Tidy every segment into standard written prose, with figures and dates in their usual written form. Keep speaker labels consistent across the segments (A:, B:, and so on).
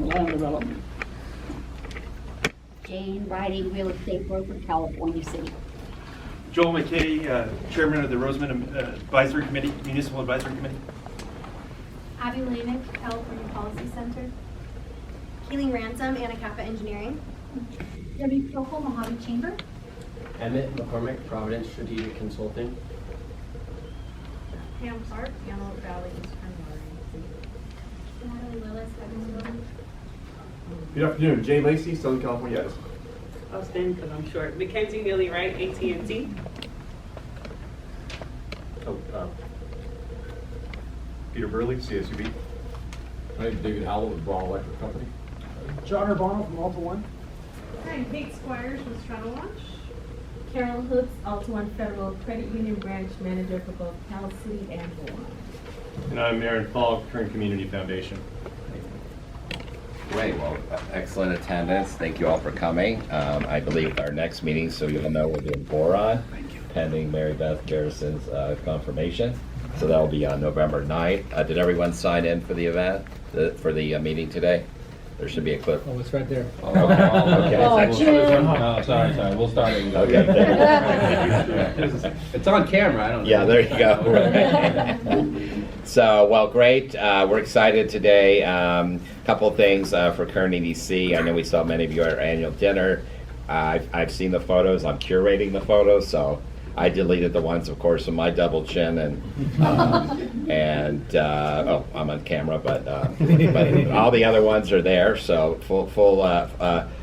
A: land development.
B: Jane Riding, real estate broker, California City.
C: Joel McKay, Chairman of the Roseman Advisory Committee, Municipal Advisory Committee.
D: Abby Lanick, California Policy Center. Keeling Ransom, Anacapa Engineering.
B: Debbie Proko, Mojave Chamber.
E: Emmett McCormick, Providence Strategic Consulting.
D: Pam Clark, Antelope Valley Eastern Water. Natalie Willis, Evansville.
F: Good afternoon, Jay Lacey, Southern California Edison.
G: I'll stand because I'm short. Mackenzie Neely Wright, AT&T.
F: Peter Burley, CSUB.
H: Hi, David Howell with Brawl Electric Company.
A: John Urbano from Alta One.
D: Hi, Kate Squires with Straddle Watch.
I: Carol Hooks, Alta One Federal Credit Union Branch Manager for both Cal City and Bourne.
F: And I'm Aaron Falk, Kern Community Foundation.
J: Great, well, excellent attendance. Thank you all for coming. I believe our next meeting, so you'll know we're doing boron, pending Mary Beth Garrison's confirmation. So that'll be on November 9th. Did everyone sign in for the event, for the meeting today? There should be a clip.
E: Oh, it's right there.
J: Oh, okay.
B: Oh, Jim.
E: Oh, sorry. We'll start it.
J: Okay.
E: It's on camera, I don't know.
J: Yeah, there you go. So, well, great. We're excited today. Couple of things for Kern EDC. I know we saw many of you at our annual dinner. I've seen the photos. I'm curating the photos, so I deleted the ones, of course, of my double chin and oh, I'm on camera, but all the other ones are there. So full,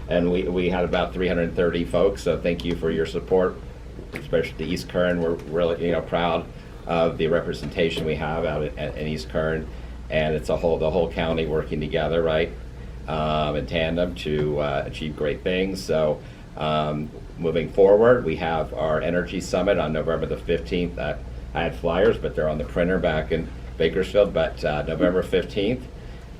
J: and we had about 330 folks. So thank you for your support, especially the East Kern. We're really proud of the representation we have out in East Kern, and it's the whole county working together, right, in tandem to achieve great things. So. Moving forward, we have our Energy Summit on November the 15th. I had flyers, but they're on the printer back in Bakersfield. But November 15th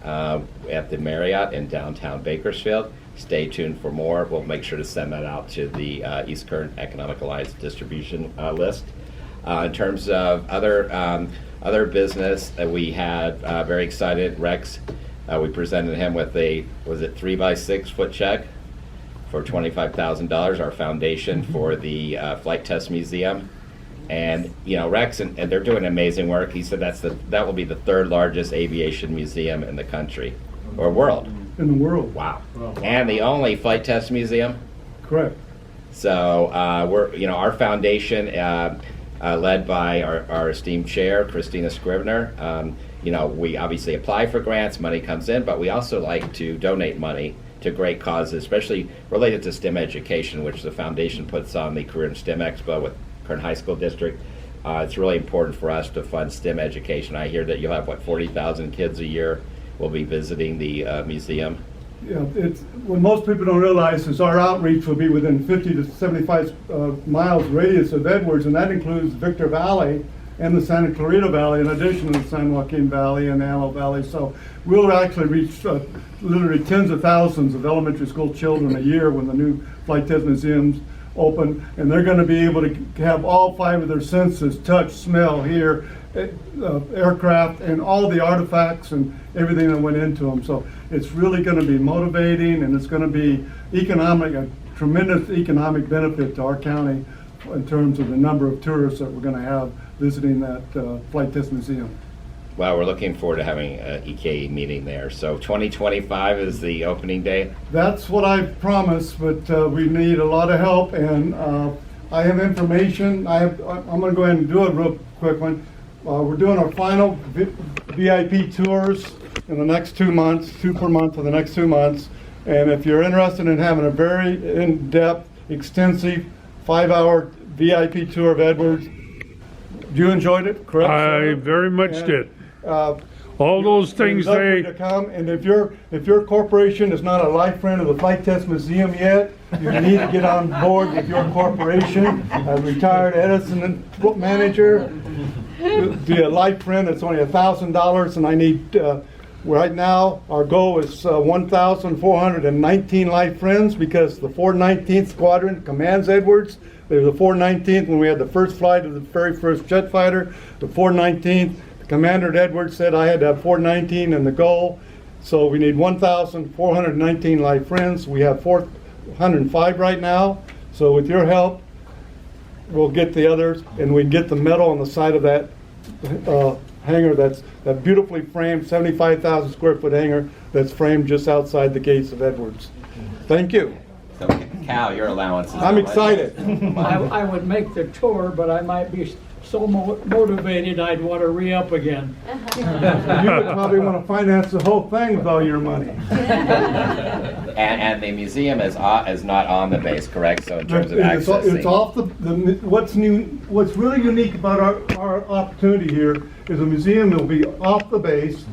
J: at the Marriott in downtown Bakersfield. Stay tuned for more. We'll make sure to send that out to the East Kern Economic Alliance distribution list. In terms of other business, we had very excited Rex. We presented him with a 3x6 foot check for $25,000, our foundation for the Flight Test Museum. And Rex, and they're doing amazing work. He said that will be the third largest aviation museum in the country or world.
A: In the world.
J: Wow. And the only flight test museum.
A: Correct.
J: So we're our foundation, led by our esteemed chair, Christina Scrivener. We obviously apply for grants, money comes in, but we also like to donate money to great causes, especially related to STEM education, which the foundation puts on the Career and STEM Expo with Kern High School District. It's really important for us to fund STEM education. I hear that you'll have 40,000 kids a year will be visiting the museum.
A: Yeah, what most people don't realize is our outreach will be within 50 to 75 miles radius of Edwards, and that includes Victor Valley and the Santa Clarita Valley, in addition to the San Joaquin Valley and Antelope Valley. So we'll actually reach literally tens of thousands of elementary school children a year when the new flight test museums open, and they're going to be able to have all 5 of their senses: touch, smell, hear, aircraft, and all the artifacts and everything that went into them. So it's really going to be motivating, and it's going to be a tremendous economic benefit to our county in terms of the number of tourists that we're going to have visiting that flight test museum.
J: Well, we're looking forward to having an EKE meeting there. So 2025 is the opening day.
A: That's what I promised, but we need a lot of help, and I have information. I'm going to go ahead and do a real quick one. We're doing our final VIP tours in the next 2 months, 2 per month for the next 2 months. And if you're interested in having a very in-depth, extensive 5-hour VIP tour of Edwards, you enjoyed it, correct?
K: I very much did. All those things
A: they to come, and if your corporation is not a life friend of the Flight Test Museum yet, you need to get on board with your corporation. A retired Edison manager, be a life friend. It's only $1,000, and I need. Right now, our goal is 1,419 life friends, because the 419th Squadron commands Edwards. There was the 419th when we had the first flight of the very first jet fighter. The 419th, the commander at Edwards said I had to have 419 in the goal. So we need 1,419 live friends. We have 405 right now. So with your help, we'll get the others, and we can get the medal on the side of that hangar. That's that beautifully framed 75,000 square foot hangar that's framed just outside the gates of Edwards. Thank you.
J: So Cal, your allowance is.
A: I'm excited.
L: I would make the tour, but I might be so motivated I'd want to re-up again.
A: You would probably want to finance the whole thing with all your money.
J: And the museum is not on the base, correct? So in terms of
A: It's
J: accessing.
A: off what's really unique about our opportunity here is a museum that will be off the base.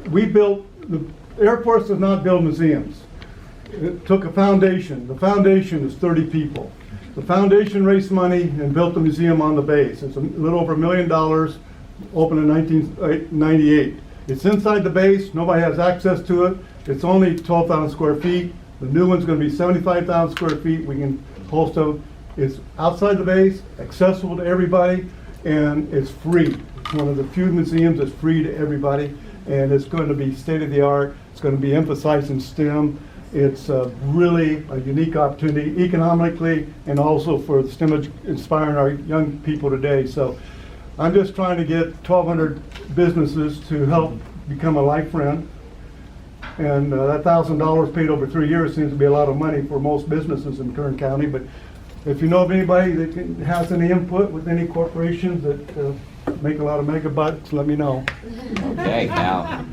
A: The Air Force does not build museums. It took a foundation. The foundation is 30 people. The foundation raised money and built the museum on the base. It's a little over $1 million, opened in 1998. It's inside the base. Nobody has access to it. It's only 12,000 square feet. The new one's going to be 75,000 square feet. We can host them. It's outside the base, accessible to everybody, and it's free. It's one of the few museums that's free to everybody, and it's going to be state-of-the-art. It's going to be emphasizing STEM. It's really a unique opportunity economically and also for STEM inspiring our young people today. So I'm just trying to get 1,200 businesses to help become a life friend. And that $1,000 paid over 3 years seems to be a lot of money for most businesses in Kern County. But if you know of anybody that has any input with any corporations that make a lot of megabucks, let me know.
J: Okay, Cal.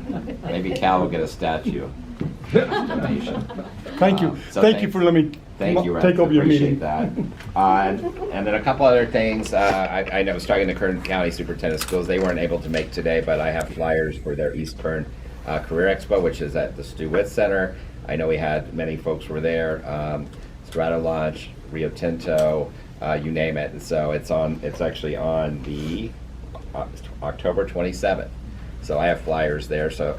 J: Maybe Cal will get a statue. Donation.
A: Thank you.
J: So
A: Thank you for letting me
J: Thank you,
A: take over your meeting.
J: Appreciate that. And then a couple other things. I was talking to Kern County Superintendent Schools. They weren't able to make today, but I have flyers for their East Kern Career Expo, which is at the Stu Witt Center. I know we had many folks were there. Strata Launch, Rio Tinto, you name it. So it's actually on the October 27th. So I have flyers there. So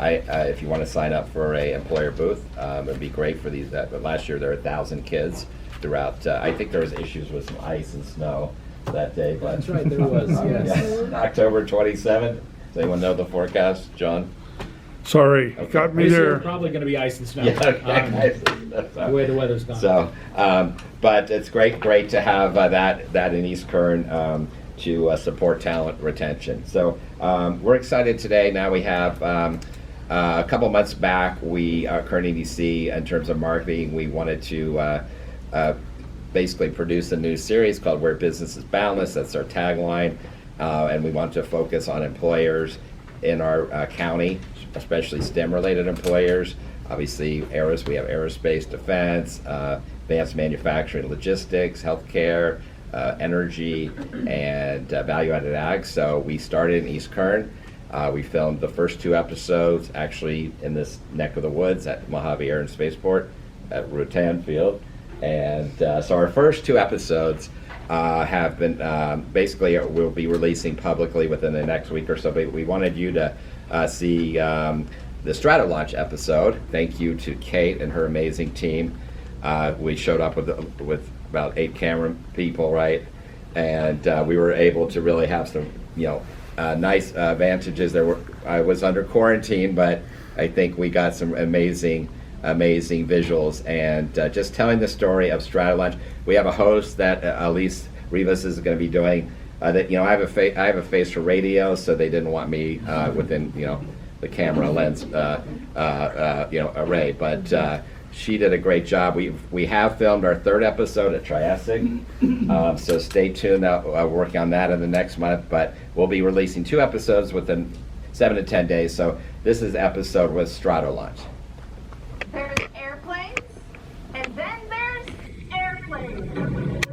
J: if you want to sign up for a employer booth, it'd be great for these. But last year there were 1,000 kids throughout. I think there was issues with some ice and snow that day. But
L: That's right, there was, yes.
J: October 27th. Does anyone know the forecast, John?
K: Sorry,
J: Okay.
K: got me
L: This year,
K: there.
L: probably going to be ice and snow.
J: Yeah, okay.
L: The way the weather's gone.
J: So, but it's great to have that in East Kern to support talent retention. So we're excited today. Now we have a couple months back, Kern EDC, in terms of marketing, we wanted to basically produce a new series called Where Business is Boundless. That's our tagline. And we want to focus on employers in our county, especially STEM-related employers. Obviously, we have aerospace, defense, advanced manufacturing, logistics, healthcare, energy, and value-added ag. So we started in East Kern. We filmed the first 2 episodes actually in this neck of the woods at Mojave Air and Spaceport at Rutan Field. And so our first 2 episodes have been basically we'll be releasing publicly within the next week or so. But we wanted you to see the Strata Launch episode. Thank you to Kate and her amazing team. We showed up with about 8 camera people, right? And we were able to really have some, nice advantages. I was under quarantine, but I think we got some amazing visuals and just telling the story of Strata Launch. We have a host that Elise Rivas is going to be doing. I have a face for radio, so they didn't want me within the camera lens array, but she did a great job. We have filmed our 3rd episode at Triassic, so stay tuned. We're working on that in the next month, but we'll be releasing 2 episodes within 7 to 10 days. So this is episode with Strata Launch.
D: There's airplanes, and then there's airplanes.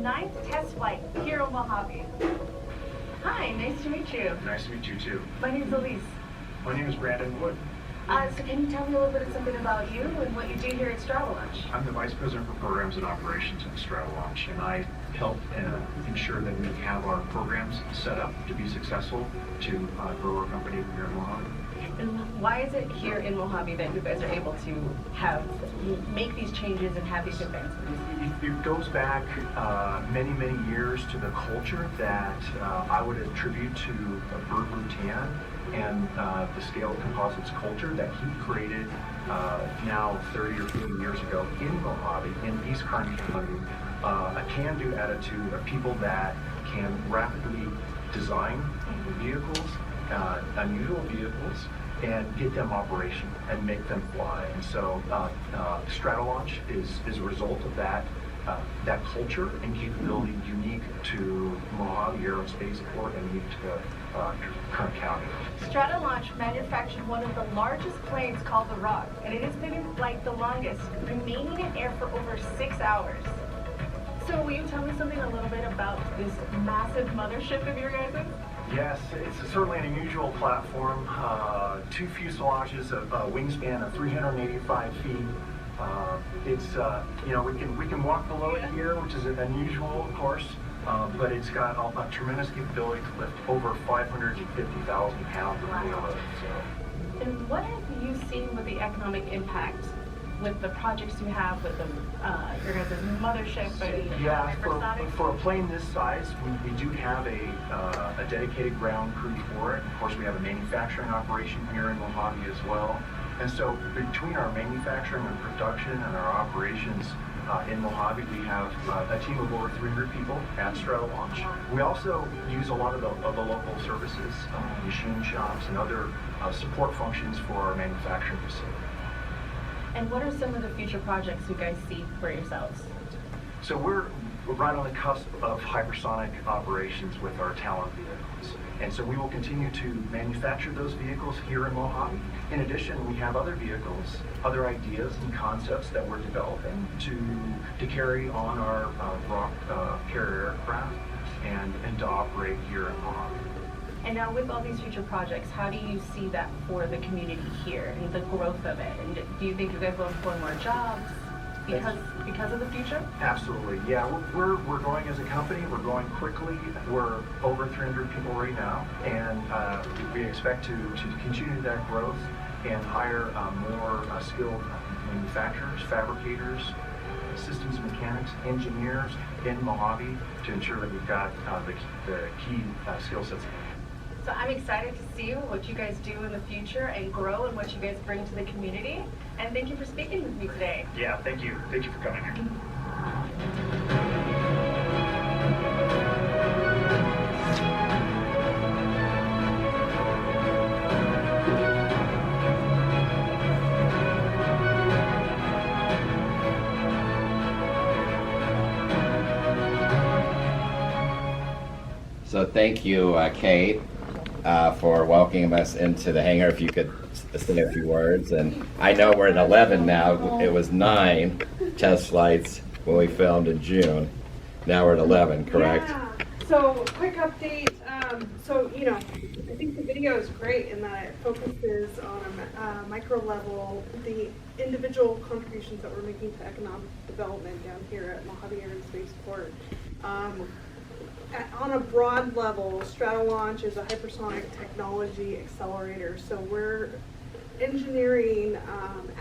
D: ninth test flight here in Mojave.
M: Hi, nice to meet you.
C: Nice to meet you too.
M: My name's Elise.
C: My name is Brandon Wood.
M: So can you tell me a little bit of something about you and what you do here at Strata Launch?
C: I'm the Vice President for Programs and Operations at Strata Launch, and I help ensure that we have our programs set up to be successful to grow our company here in Mojave.
M: And why is it here in Mojave that you guys are able to make these changes and have these advancements?
C: It goes back many, many years to the culture that I would attribute to Bert Lutan and the Scale Composites culture that he created now 30 or 40 years ago in Mojave, in East Kern County. A can-do attitude of people that can rapidly design vehicles, unusual vehicles, and get them operational and make them fly. And so Strata Launch is a result of that culture and capability unique to Mojave Aerospace Port and unique to Kern County.
D: Strata Launch manufactured one of the largest planes called the Rock, and it has been in flight the longest, remaining in air for over 6 hours.
M: So will you tell me something a little bit about this massive mothership of your guys'?
C: Yes, it's certainly an unusual platform. 2 fuselages, a wingspan of 385 feet. We can walk below it here, which is unusual, of course, but it's got a tremendous capability to lift over 550,000 pounds of payload. So.
M: And what have you seen with the economic impact with the projects you have with your guys' mothership and
C: Yeah,
M: hypersonic?
C: for a plane this size, we do have a dedicated ground crew for it. Of course, we have a manufacturing operation here in Mojave as well. And so between our manufacturing and production and our operations in Mojave, we have a team of over 300 people at Strata Launch. We also use a lot of the local services, machine shops and other support functions for our manufacturing facility.
M: And what are some of the future projects you guys see for yourselves?
C: So we're right on the cusp of hypersonic operations with our Talon vehicles. And so we will continue to manufacture those vehicles here in Mojave. In addition, we have other vehicles, other ideas and concepts that we're developing to carry on our Rock carrier aircraft and to operate here in Mojave.
M: And now with all these future projects, how do you see that for the community here and the growth of it? And do you think you guys will employ more jobs because of the future?
C: Absolutely, yeah. We're growing as a company. We're growing quickly. We're over 300 people right now, and we expect to continue that growth and hire more skilled manufacturers, fabricators, systems mechanics, engineers in Mojave to ensure that we've got the key skill sets.
D: So I'm excited to see what you guys do in the future and grow and what you guys bring to the community. And thank you for speaking with me today.
C: Yeah, thank you. Thank you for coming here.
J: So thank you, Kate, for welcoming us into the hangar. If you could say a few words. And I know we're at 11 now. It was 9 test flights when we filmed in June. Now we're at 11, correct?
N: Yeah. So quick update. I think the video is great in that it focuses on a micro level the individual contributions that we're making to economic development down here at Mojave Aerospace Port. On a broad level, Strata Launch is a hypersonic technology accelerator. So we're engineering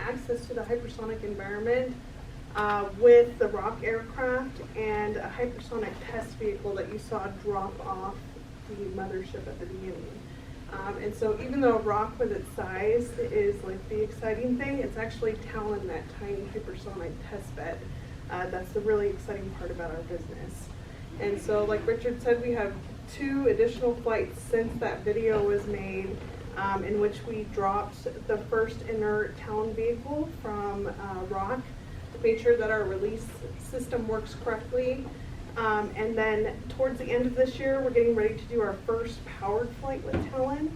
N: access to the hypersonic environment with the Rock aircraft and a hypersonic test vehicle that you saw drop off the mothership at the beginning. And so even though Rock with its size is like the exciting thing, it's actually Talon, that tiny hypersonic test bed. That's the really exciting part about our business. And so like Richard said, we have 2 additional flights since that video was made, in which we dropped the first inert Talon vehicle from Rock, made sure that our release system works correctly. And then towards the end of this year, we're getting ready to do our first powered flight with Talon.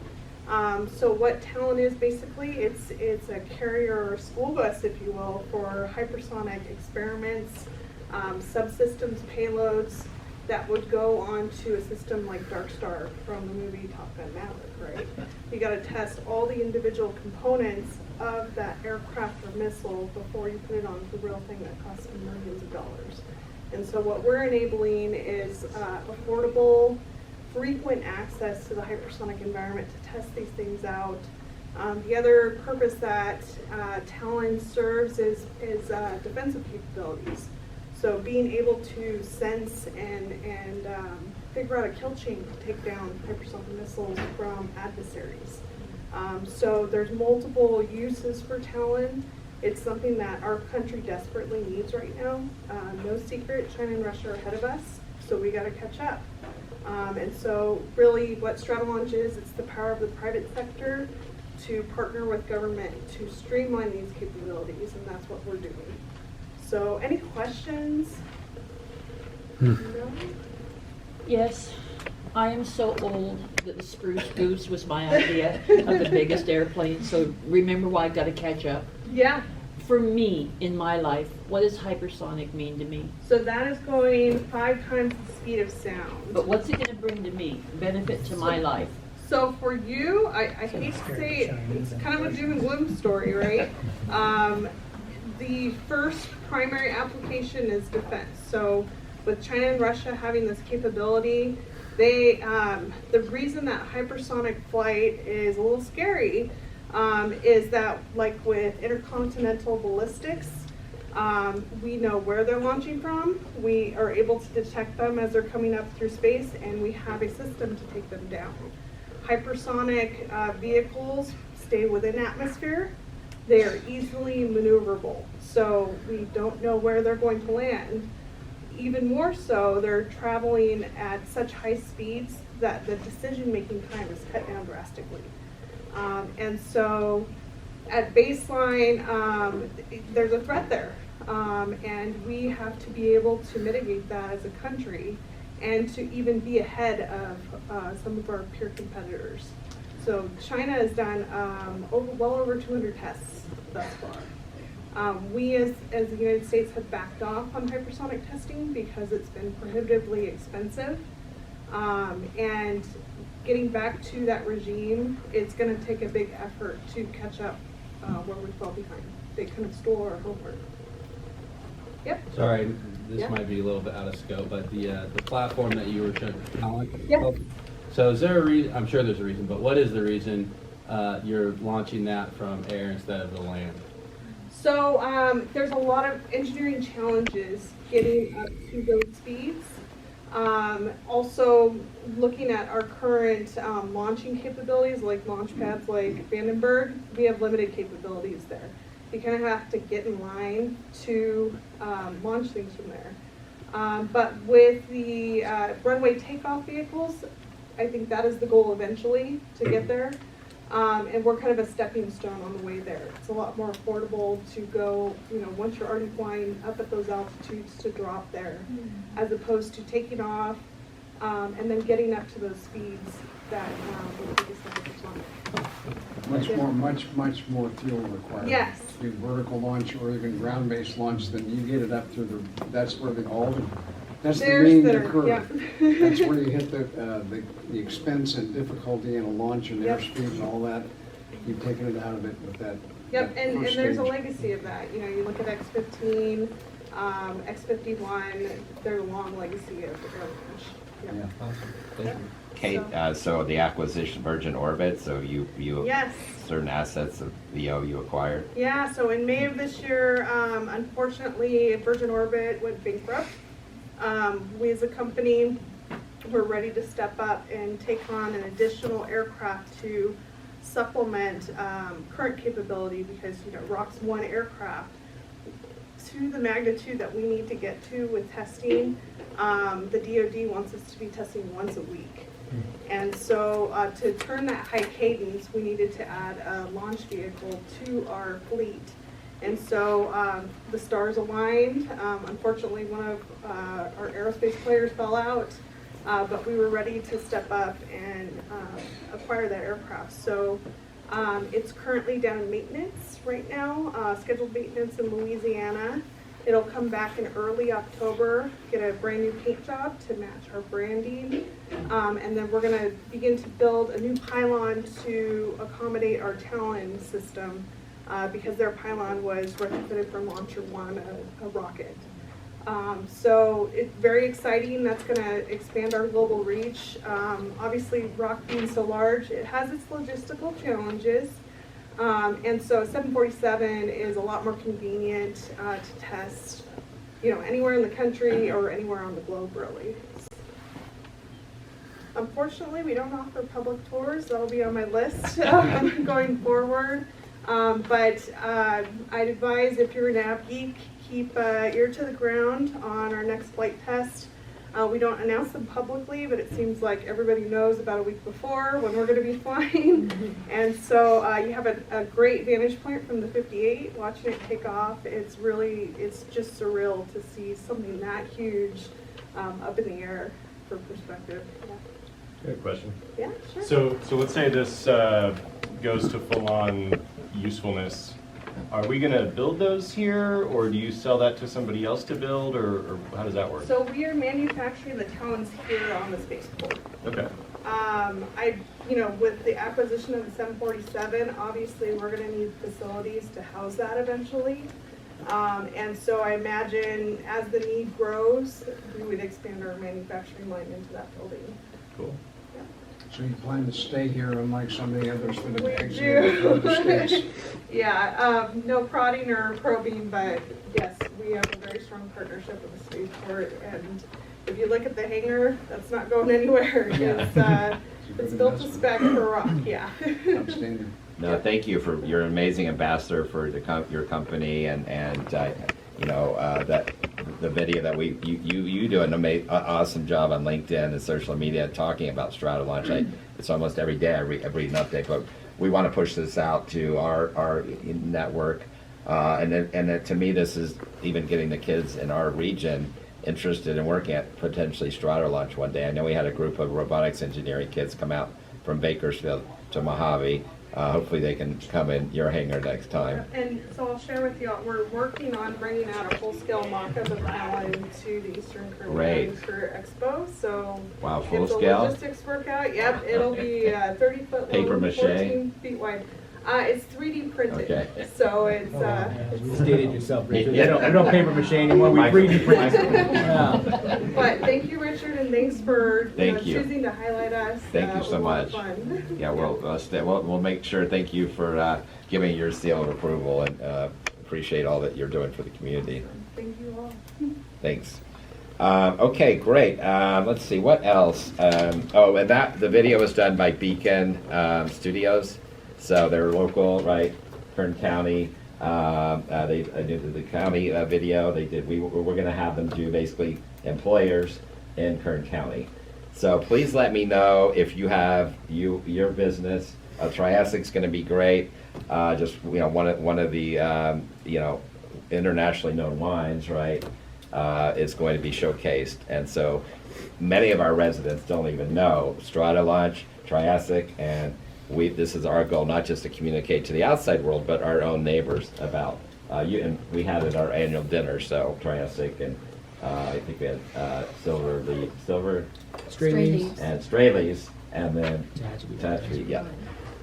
N: So what Talon is basically, it's a carrier or school bus, if you will, for hypersonic experiments, subsystems payloads that would go onto a system like Dark Star from the movie Top Gun Maverick, right? You gotta test all the individual components of that aircraft or missile before you put it on the real thing that costs millions of dollars. And so what we're enabling is affordable, frequent access to the hypersonic environment to test these things out. The other purpose that Talon serves is defensive capabilities. So being able to sense and figure out a kill chain to take down hypersonic missiles from adversaries. So there's multiple uses for Talon. It's something that our country desperately needs right now. No secret, China and Russia are ahead of us, so we gotta catch up. And so really what Stratolaunch is, it's the power of the private sector to partner with government to streamline these capabilities, and that's what we're doing. So any questions? No?
O: Yes, I am so old that the Spruce Goose was my idea of the biggest airplane, so remember why I gotta catch up.
N: Yeah.
O: For me, in my life, what does hypersonic mean to me?
N: So that is going 5 times the speed of sound.
O: But what's it gonna bring to me, benefit to my life?
N: So for you, I hate to say it, it's kind of a doom and gloom story, right? The first primary application is defense. So with China and Russia having this capability, they the reason that hypersonic flight is a little scary is that, like with intercontinental ballistics, we know where they're launching from. We are able to detect them as they're coming up through space, and we have a system to take them down. Hypersonic vehicles stay within atmosphere. They are easily maneuverable, so we don't know where they're going to land. Even more so, they're traveling at such high speeds that the decision-making time is cut down drastically. And so at baseline, there's a threat there. And we have to be able to mitigate that as a country and to even be ahead of some of our peer competitors. So China has done well over 200 tests thus far. We as the United States have backed off on hypersonic testing because it's been prohibitively expensive. And getting back to that regime, it's going to take a big effort to catch up where we fell behind. They kind of stole our homework. Yep.
P: Sorry, this
N: Yeah.
P: might be a little bit out of scope, but the platform that you were showing, Talon.
N: Yeah.
P: So is there a reason? I'm sure there's a reason, but what is the reason you're launching that from air instead of the land?
N: So there's a lot of engineering challenges getting up to those speeds. Also looking at our current launching capabilities, like launch pads like Vandenberg, we have limited capabilities there. You kind of have to get in line to launch things from there. But with the runway takeoff vehicles, I think that is the goal eventually, to get there. And we're kind of a stepping stone on the way there. It's a lot more affordable to go, once you're already flying up at those altitudes, to drop there, as opposed to taking off and then getting up to those speeds that would take us to hypersonic.
Q: Much more fuel required.
N: Yes.
Q: Do vertical launch or even ground-based launch, then you get it up through that's where that's the main curve.
N: Yeah.
Q: That's where you hit the expense and difficulty in a launch and airspeed and all that. You've taken it out of it with that.
N: Yep, and
Q: first
N: there's a
Q: stage.
N: legacy of that. You look at X-15, X-51, there's a long legacy of air launch. Yep.
Q: Yeah.
P: Awesome. Thank you.
J: Kate, so the acquisition Virgin Orbit, so you
N: Yes.
J: certain assets of VO you acquired?
N: Yeah, so in May of this year, unfortunately, Virgin Orbit went bankrupt. We as a company were ready to step up and take on an additional aircraft to supplement current capability because, ROC's one aircraft to the magnitude that we need to get to with testing. The DoD wants us to be testing once a week. And so to turn that high cadence, we needed to add a launch vehicle to our fleet. And so the stars aligned. Unfortunately, one of our aerospace players fell out, but we were ready to step up and acquire that aircraft. So it's currently down in maintenance right now, scheduled maintenance in Louisiana. It'll come back in early October, get a brand new paint job to match our branding. And then we're gonna begin to build a new pylon to accommodate our Talon system because their pylon was retrofitted from Launcher One, a rocket. So it's very exciting. That's going to expand our global reach. Obviously, rock being so large, it has its logistical challenges. And so 747 is a lot more convenient to test, anywhere in the country or anywhere on the globe, really. Unfortunately, we don't offer public tours. That'll be on my list going forward. But I'd advise, if you're an app geek, keep ear to the ground on our next flight test. We don't announce them publicly, but it seems like everybody knows about a week before when we're going to be flying. And so you have a great vantage point from the 58, watching it take off. It's just surreal to see something that huge up in the air for perspective. Yeah.
R: I have a question.
N: Yeah, sure.
R: So let's say this goes to full-on usefulness. Are we going to build those here, or do you sell that to somebody else to build, or how does that work?
N: So we are manufacturing the Talons here on the spaceport.
R: Okay.
N: With the acquisition of the 747, obviously we're going to need facilities to house that eventually. And so I imagine as the need grows, we would expand our manufacturing line into that building.
R: Cool.
Q: So you plan to stay here, unlike some of the others that have
N: We
Q: exited
N: do.
Q: from the States?
N: Yeah, no prodding or probing, but yes, we have a very strong partnership with the spaceport. And if you look at the hangar, that's not going anywhere. It's built to spec for rock, yeah.
Q: Outstanding.
J: No, thank you for your amazing ambassador for your company, and that the video that you do an awesome job on LinkedIn and social media talking about Stratolaunch. It's almost every day I read an update, but we want to push this out to our network, and then to me this is even getting the kids in our region interested in working at potentially Stratolaunch one day. I know we had a group of robotics engineering kids come out from Bakersfield to Mojave. Hopefully they can come in your hangar next time.
N: And so I'll share with you, we're working on bringing out a full-scale mock-up of Talon to the Eastern Caribbean for Expo. So
J: wow,
N: if
J: full
N: the
J: scale?
N: logistics work out, yep, it'll be 30 foot
J: Paper
N: long,
J: mache?
N: 14 feet wide. It's 3D printed,
J: Okay.
N: so it's
F: You stated yourself, Richard. We don't paper mache anymore. We 3D print.
N: But thank you, Richard, and thanks for choosing to highlight us.
J: Thank you so much.
N: Fun.
J: Yeah, we'll make sure. Thank you for giving your seal of approval, and appreciate all that you're doing for the community.
N: Thank you all.
J: Thanks. Okay, great. Let's see what else. And the video was done by Beacon Studios, so they're local, right? Kern County. They did the county video. They did. We're going to have them do basically employers in Kern County. So please let me know if you have your business. Triassic's going to be great. Just one of the internationally known wines, right? Is going to be showcased, and so many of our residents don't even know Stratolaunch, Triassic, and this is our goal, not just to communicate to the outside world, but our own neighbors about and we had it at our annual dinner. So Triassic, and I think we had Silver
O: Strayleaves.
J: and Strayleaves, and then Tatry, yeah.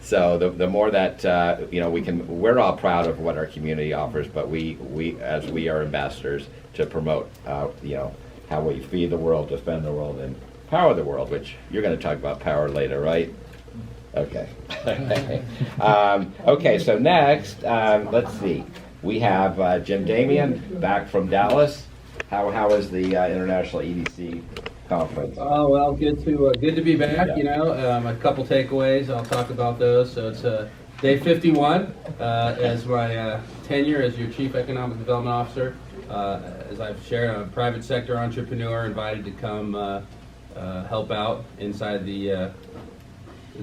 J: So the more that we're all proud of what our community offers, but we are ambassadors to promote how we feed the world, defend the world, and power the world, which you're going to talk about power later, right? Okay. Okay, so next, let's see. We have Jim Damian back from Dallas. How was the International EDC conference?
P: Oh, well, good to be back. A couple takeaways. I'll talk about those. So it's day 51 as my tenure as your Chief Economic Development Officer. As I've shared, I'm a private sector entrepreneur invited to come help out inside the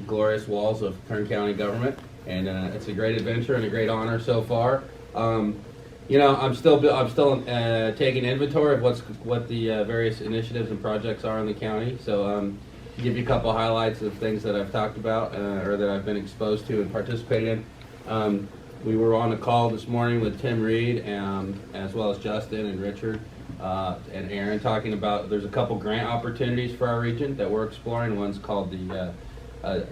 P: glorious walls of Kern County government, and it's a great adventure and a great honor so far. I'm still taking inventory of what the various initiatives and projects are in the county. So to give you a couple highlights of things that I've talked about or that I've been exposed to and participated in. We were on a call this morning with Tim Reed, as well as Justin and Richard and Aaron, talking about there's a couple grant opportunities for our region that we're exploring. One's called the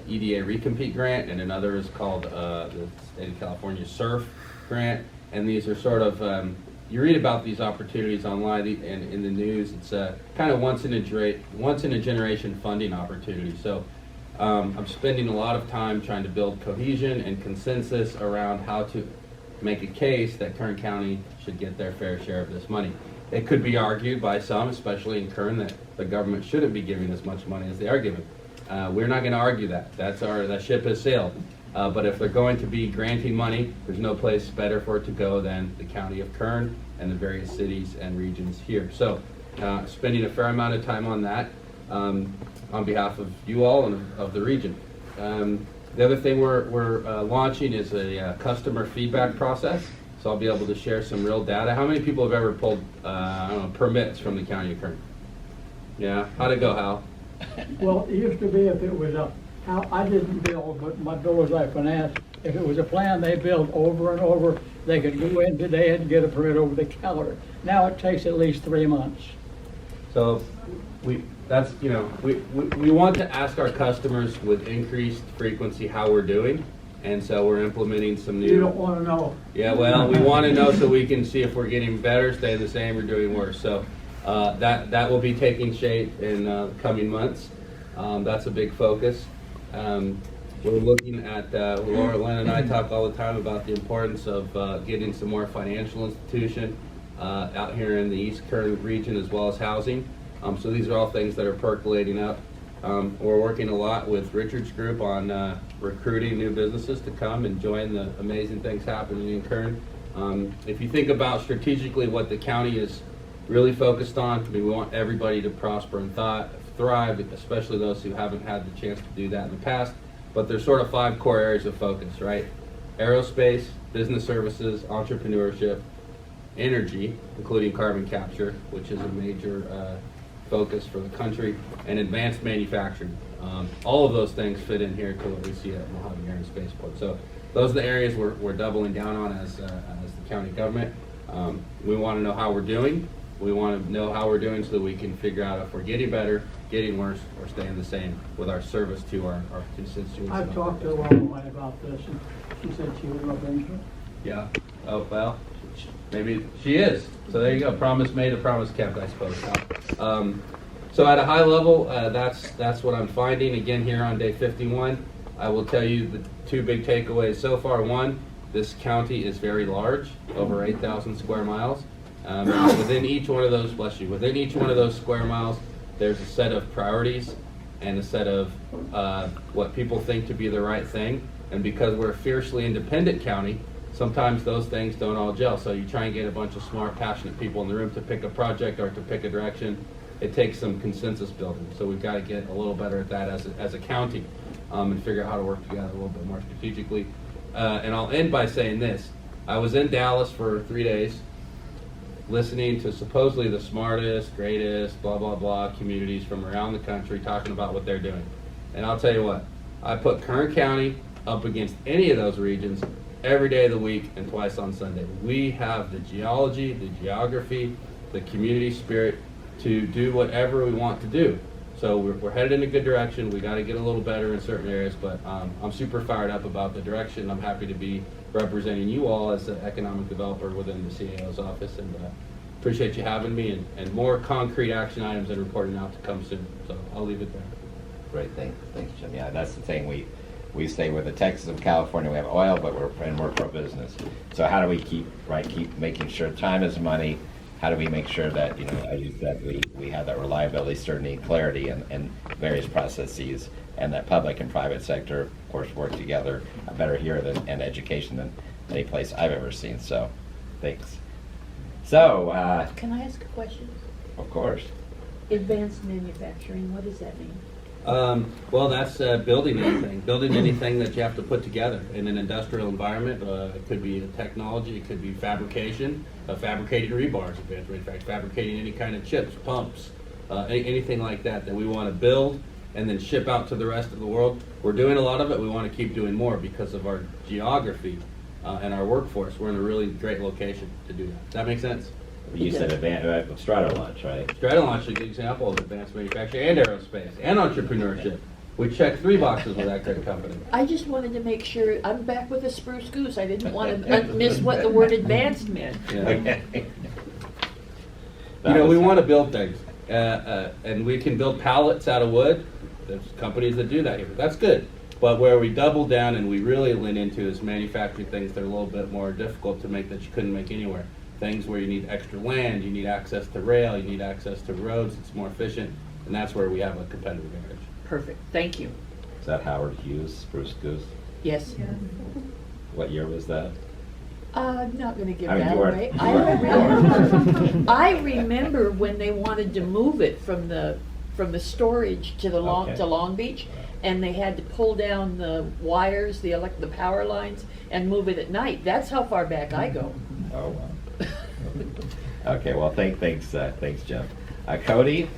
P: EDA Recompete Grant, and another is called the State of California SURF Grant. And these are sort of, you read about these opportunities online and in the news. It's kind of once in a generation funding opportunity. So I'm spending a lot of time trying to build cohesion and consensus around how to make a case that Kern County should get their fair share of this money. It could be argued by some, especially in Kern, that the government shouldn't be giving as much money as they are giving. We're not going to argue that. That ship has sailed. But if they're going to be granting money, there's no place better for it to go than the county of Kern and the various cities and regions here. So spending a fair amount of time on that on behalf of you all and of the region. The other thing we're launching is a customer feedback process. So I'll be able to share some real data. How many people have ever pulled I don't know, permits from the county of Kern? Yeah, how'd it go, Hal?
L: Well, it used to be if it was I didn't build, but my builders I financed, if it was a plan they built over and over, they could go in today and get a permit over the counter. Now it takes at least 3 months.
P: So we want to ask our customers with increased frequency how we're doing, and so we're implementing some new.
L: You don't want to know.
P: Yeah, well, we want to know so we can see if we're getting better, staying the same, or doing worse. So that will be taking shape in coming months. That's a big focus. We're looking at, Laura, Lynn, and I talk all the time about the importance of getting some more financial institution out here in the East Kern region, as well as housing. So these are all things that are percolating up. We're working a lot with Richard's group on recruiting new businesses to come and join the amazing things happening in Kern. If you think about strategically what the county is really focused on, we want everybody to prosper and thrive, especially those who haven't had the chance to do that in the past. But there's sort of 5 core areas of focus, right? Aerospace, business services, entrepreneurship, energy, including carbon capture, which is a major focus for the country, and advanced manufacturing. All of those things fit in here to what we see at Mojave Air and Spaceport. So those are the areas we're doubling down on as the county government. We want to know how we're doing. We want to know how we're doing so that we can figure out if we're getting better, getting worse, or staying the same with our service to our constituents.
L: I've talked to Laura about this, and she said she would look into it.
P: Yeah. Oh, well, maybe she is. So there you go. Promise made, a promise kept, I suppose. So at a high level, that's what I'm finding. Again, here on day 51, I will tell you the 2 big takeaways so far. One, this county is very large, over 8,000 square miles. Within each one of those square miles, there's a set of priorities and a set of what people think to be the right thing. And because we're a fiercely independent county, sometimes those things don't all gel. So you try and get a bunch of smart, passionate people in the room to pick a project or to pick a direction. It takes some consensus building. So we've got to get a little better at that as a county and figure out how to work together a little bit more strategically. And I'll end by saying this. I was in Dallas for 3 days, listening to supposedly the smartest, greatest, blah, blah, blah communities from around the country talking about what they're doing. And I'll tell you what, I put Kern County up against any of those regions every day of the week and twice on Sunday. We have the geology, the geography, the community spirit to do whatever we want to do. So we're headed in a good direction. We got to get a little better in certain areas, but I'm super fired up about the direction. I'm happy to be representing you all as an economic developer within the CAO's office, and appreciate you having me, and more concrete action items and reporting out to come soon. So I'll leave it there.
J: Great, thanks, Jim. Yeah, that's the thing. We stay with the Texas of California. We have oil, but we're pro-business. So how do we keep making sure time is money? How do we make sure that, as you said, we have that reliability, certainty, and clarity in various processes, and that public and private sector, of course, work together better here in education than any place I've ever seen. So, thanks. So,
O: Can I ask a question?
J: Of course.
O: Advanced manufacturing, what does that mean?
P: Well, that's building anything that you have to put together in an industrial environment. It could be a technology, it could be fabrication, fabricating rebars, in fact, fabricating any kind of chips, pumps, anything like that we want to build and then ship out to the rest of the world. We're doing a lot of it. We want to keep doing more because of our geography. and our workforce. We're in a really great location to do that. Does that make sense?
J: You said Strata Launch, right?
P: Strata Launch is a good example of advanced manufacturing and aerospace and entrepreneurship. We checked 3 boxes with that great company.
O: I just wanted to make sure, I'm back with the spruce goose. I didn't want to miss what the word advanced meant.
P: Yeah. You know, we want to build things, and we can build pallets out of wood. There's companies that do that here. That's good. But where we double down and we really lean into is manufacturing things that are a little bit more difficult to make that you couldn't make anywhere. Things where you need extra land, you need access to rail, you need access to roads. It's more efficient, and that's where we have a competitive advantage.
O: Perfect. Thank you.
J: Is that Howard Hughes, Spruce Goose?
O: Yes.
J: What year was that?
O: I'm not going to give
J: I mean,
O: that
J: you are-
O: away.
J: you are-
O: I remember when they wanted to move it from the storage to the
J: Okay.
O: to Long Beach, and they had to pull down the wires, the power lines, and move it at night. That's how far back I go.
J: Oh, wow. Okay, well, thanks, Jeff. Cody,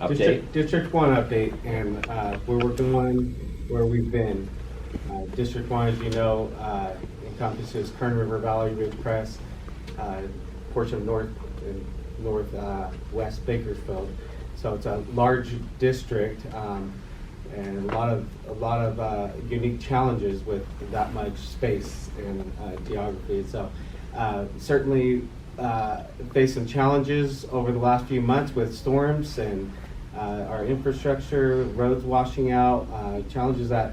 J: update?
S: District 1 update, and where we're going, where we've been. District 1, as you know, encompasses Kern River Valley, Ridgecrest, portion of north and northwest Bakersfield. So it's a large district, and a lot of unique challenges with that much space and geography. So certainly faced some challenges over the last few months with storms and our infrastructure, roads washing out, challenges that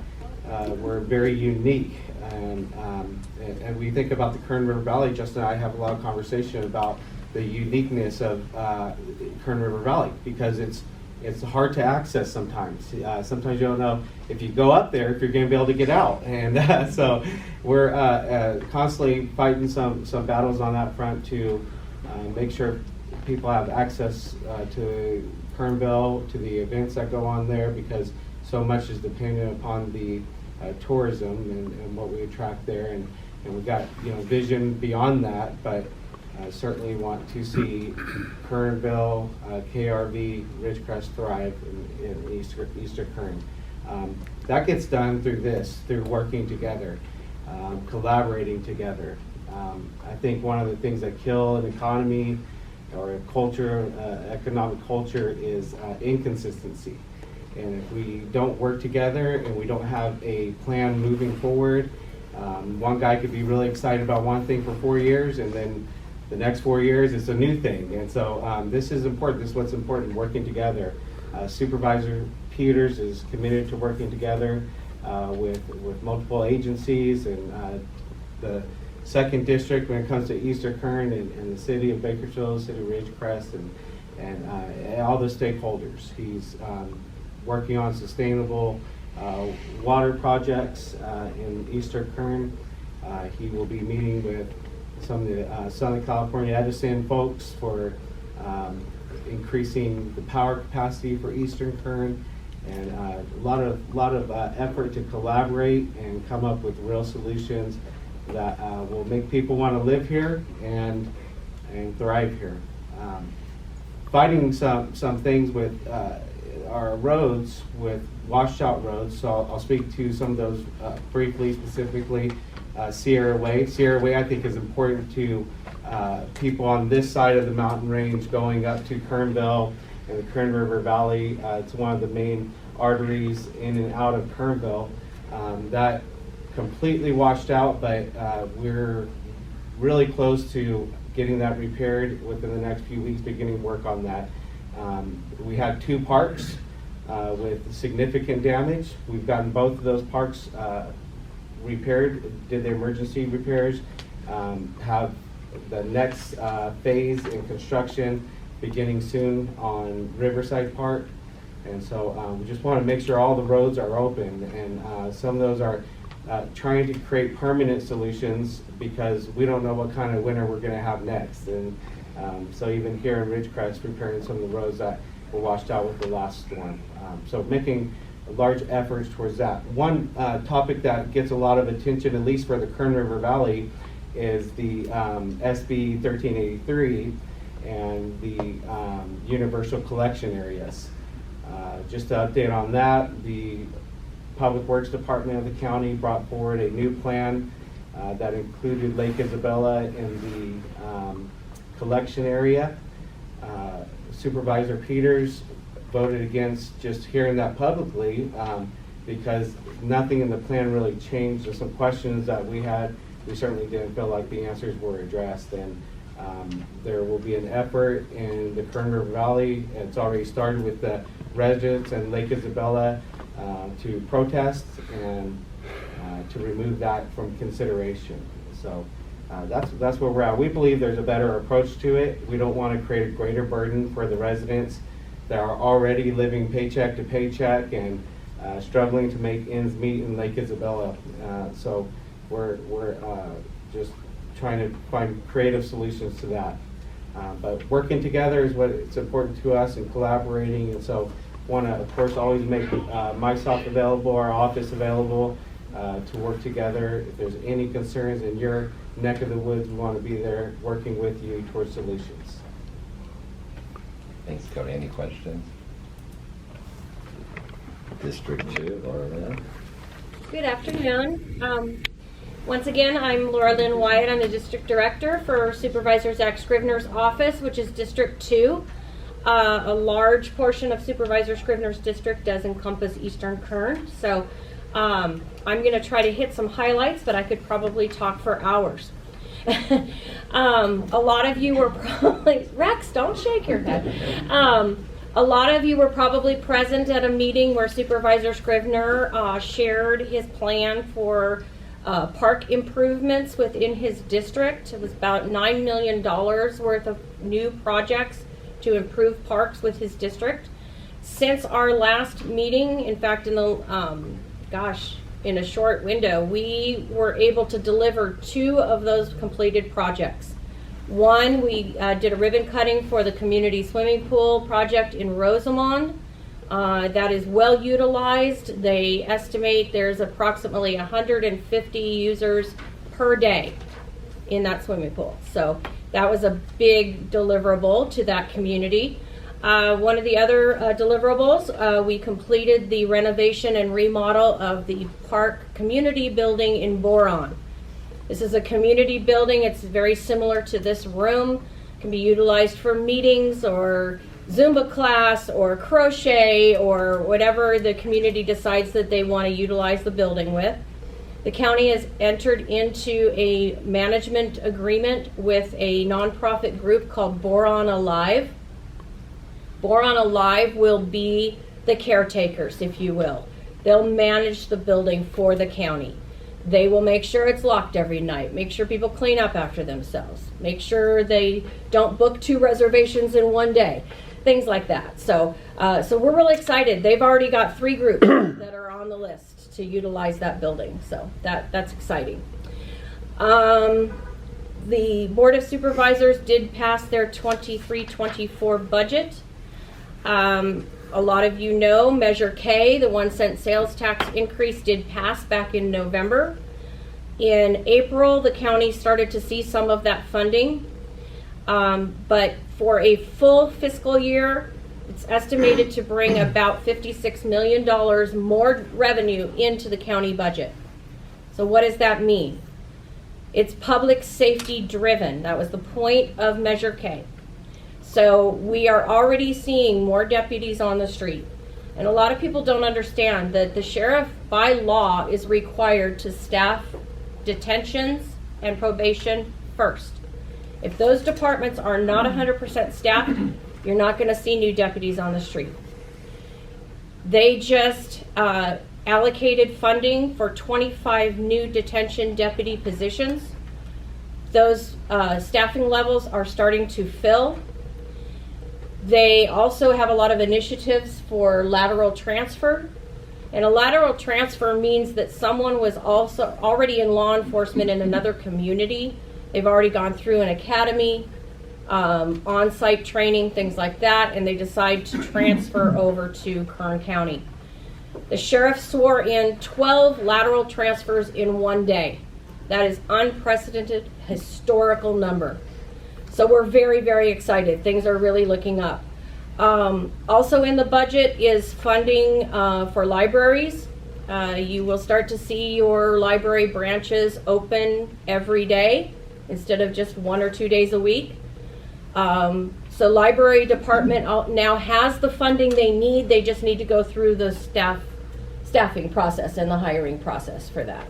S: were very unique. And we think about the Kern River Valley. Justin and I have a lot of conversation about the uniqueness of Kern River Valley, because it's hard to access sometimes. Sometimes you don't know if you go up there if you're going to be able to get out, and so we're constantly fighting some battles on that front to make sure people have access to Kernville, to the events that go on there, because so much is dependent upon the tourism and what we attract there, and we've got vision beyond that, but certainly want to see Kernville, KRV, Ridgecrest thrive in Easter Kern. That gets done through working together, collaborating together. I think one of the things that kill an economy or a culture, economic culture, is inconsistency. And if we don't work together and we don't have a plan moving forward, one guy could be really excited about one thing for 4 years, and then the next 4 years it's a new thing. And so this is important. This is what's important, working together. Supervisor Peters is committed to working together with multiple agencies, and the second district when it comes to Easter Kern and the city of Bakersfield, city of Ridgecrest, and all the stakeholders. He's working on sustainable water projects in Easter Kern. He will be meeting with some of the Southern California Edison folks for increasing the power capacity for Eastern Kern, and a lot of effort to collaborate and come up with real solutions that will make people want to live here and thrive here. Fighting some things with our roads, with washed out roads, so I'll speak to some of those briefly, specifically. Sierra Way. Sierra Way, I think, is important to people on this side of the mountain range going up to Kernville and the Kern River Valley. It's one of the main arteries in and out of Kernville. That completely washed out, but we're really close to getting that repaired within the next few weeks, beginning work on that. We had 2 parks with significant damage. We've gotten both of those parks repaired, did the emergency repairs, have the next phase in construction beginning soon on Riverside Park. And so we just want to make sure all the roads are open, and some of those are trying to create permanent solutions because we don't know what kind of winter we're going to have next. And so even here in Ridgecrest, repairing some of the roads that were washed out with the last storm. So making large efforts towards that. One topic that gets a lot of attention, at least for the Kern River Valley, is the SB 1383 and the universal collection areas. Just to update on that, the Public Works Department of the county brought forward a new plan that included Lake Isabella in the collection area. Supervisor Peters voted against just hearing that publicly because nothing in the plan really changed. There's some questions that we had. We certainly didn't feel like the answers were addressed. And there will be an effort in the Kern River Valley. It's already started with the residents and Lake Isabella to protest and to remove that from consideration. So that's where we're at. We believe there's a better approach to it. We don't want to create a greater burden for the residents that are already living paycheck to paycheck and struggling to make ends meet in Lake Isabella. So we're just trying to find creative solutions to that. But working together is what's important to us, and collaborating. And so want to, of course, always make myself available, our office available to work together. If there's any concerns in your neck of the woods, we want to be there working with you towards solutions.
J: Thanks, Cody. Any questions? District 2, Laura Lynn.
T: Good afternoon. Once again, I'm Laura Lynn Wyatt. I'm the District Director for Supervisor Zach Scrivener's office, which is District 2. A large portion of Supervisor Scrivener's district does encompass Eastern Kern. So I'm going to try to hit some highlights, but I could probably talk for hours. A lot of you were probably, Rex, don't shake your head. A lot of you were probably present at a meeting where Supervisor Scrivener shared his plan for park improvements within his district. It was about $9 million worth of new projects to improve parks with his district. Since our last meeting, in fact, in the, in a short window, we were able to deliver 2 of those completed projects. One, we did a ribbon cutting for the community swimming pool project in Rosamond. That is well utilized. They estimate there's approximately 150 users per day in that swimming pool. So that was a big deliverable to that community. One of the other deliverables, we completed the renovation and remodel of the park community building in Boron. This is a community building. It's very similar to this room. It can be utilized for meetings or Zumba class or crochet or whatever the community decides that they want to utilize the building with. The county has entered into a management agreement with a nonprofit group called Boron Alive. Boron Alive will be the caretakers, if you will. They'll manage the building for the county. They will make sure it's locked every night, make sure people clean up after themselves, make sure they don't book 2 reservations in one day, things like that. So we're really excited. They've already got 3 groups that are on the list to utilize that building. So that's exciting. The Board of Supervisors did pass their 23-24 budget. A lot of you know Measure K, the 1-cent sales tax increase, did pass back in November. In April, the county started to see some of that funding. But for a full fiscal year, it's estimated to bring about $56 million more revenue into the county budget. So what does that mean? It's public safety driven. That was the point of Measure K. So we are already seeing more deputies on the street. And a lot of people don't understand that the sheriff by law is required to staff detentions and probation first. If those departments are not 100% staffed, you're not going to see new deputies on the street. They just allocated funding for 25 new detention deputy positions. Those staffing levels are starting to fill. They also have a lot of initiatives for lateral transfer. And a lateral transfer means that someone was also already in law enforcement in another community. They've already gone through an academy, on-site training, things like that, and they decide to transfer over to Kern County. The sheriff swore in 12 lateral transfers in one day. That is unprecedented, historical number. So we're very, very excited. Things are really looking up. Also in the budget is funding for libraries. You will start to see your library branches open every day instead of just 1 or 2 days a week. So library department now has the funding they need. They just need to go through the staffing process and the hiring process for that.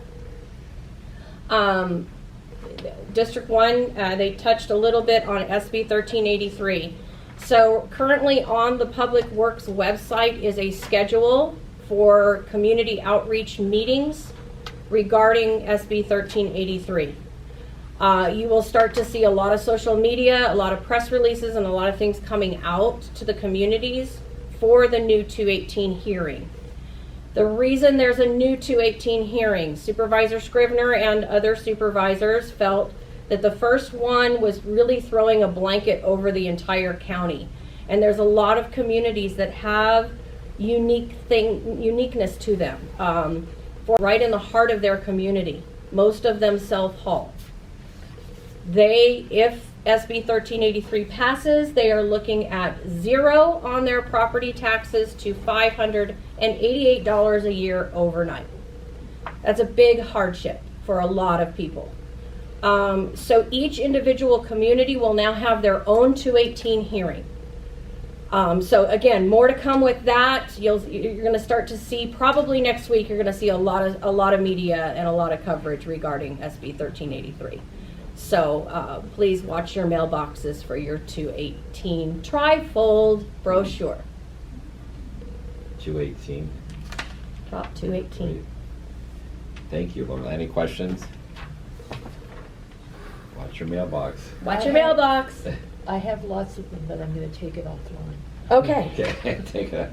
T: District 1, they touched a little bit on SB 1383. So currently on the Public Works website is a schedule for community outreach meetings regarding SB 1383. You will start to see a lot of social media, a lot of press releases, and a lot of things coming out to the communities for the new 218 hearing. The reason there's a new 218 hearing, Supervisor Scrivener and other supervisors felt that the first one was really throwing a blanket over the entire county. And there's a lot of communities that have uniqueness to them, for right in the heart of their community. Most of them self-haul. If SB 1383 passes, they are looking at 0 on their property taxes to $588 a year overnight. That's a big hardship for a lot of people. So each individual community will now have their own 218 hearing. So again, more to come with that. You're going to start to see, probably next week, you're going to see a lot of media and a lot of coverage regarding SB 1383. So please watch your mailboxes for your 218 tri-fold brochure.
J: 218.
T: Prop 218.
J: Thank you, Laura. Any questions? Watch your mailbox.
T: Watch your mailbox.
O: I have lots of them, but I'm going to take it offline.
T: Okay.
J: Okay, take that.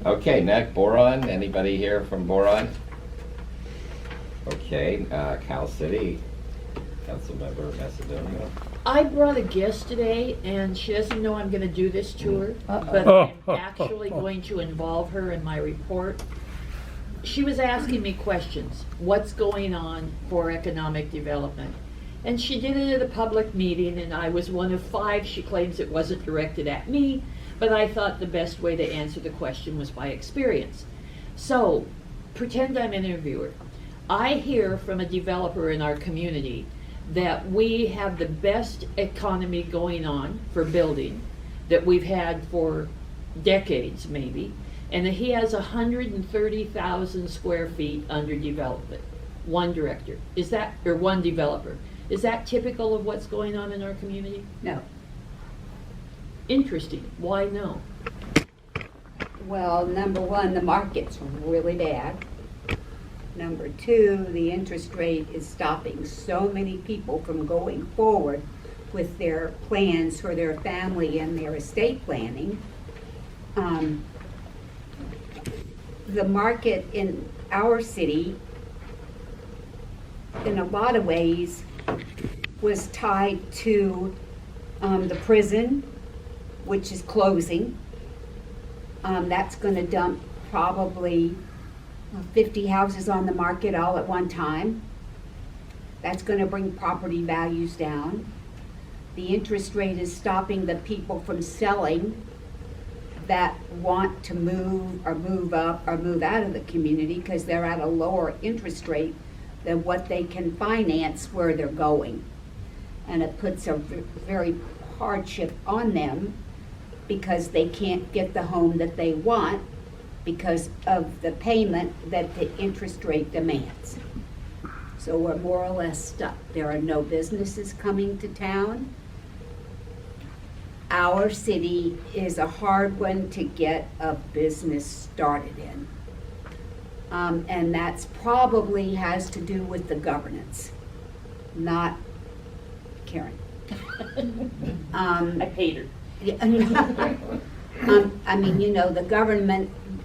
J: Okay, next, Boron. Anybody here from Boron? Okay, Cal City. Councilmember Macedonia.
O: I brought a guest today, and she doesn't know I'm going to do this to her, but I'm actually going to involve her in my report. She was asking me questions. What's going on for economic development? And she did it at a public meeting, and I was one of 5. She claims it wasn't directed at me, but I thought the best way to answer the question was by experience. So, pretend I'm an interviewer. I hear from a developer in our community that we have the best economy going on for building that we've had for decades maybe, and that he has 130,000 square feet under development. One director. Is that, or one developer? Is that typical of what's going on in our community?
B: No.
O: Interesting. Why no?
B: Well, number one, the market's really bad. Number 2, the interest rate is stopping so many people from going forward with their plans for their family and their estate planning. The market in our city, in a lot of ways, was tied to the prison, which is closing. That's going to dump probably 50 houses on the market all at one time. That's going to bring property values down. The interest rate is stopping the people from selling that want to move or move up or move out of the community because they're at a lower interest rate than what they can finance where they're going. And it puts a very hardship on them because they can't get the home that they want because of the payment that the interest rate demands. So we're more or less stuck. There are no businesses coming to town. Our city is a hard one to get a business started in. And that's probably has to do with the governance, not Karen.
O: I paid her.
B: I mean, you know, the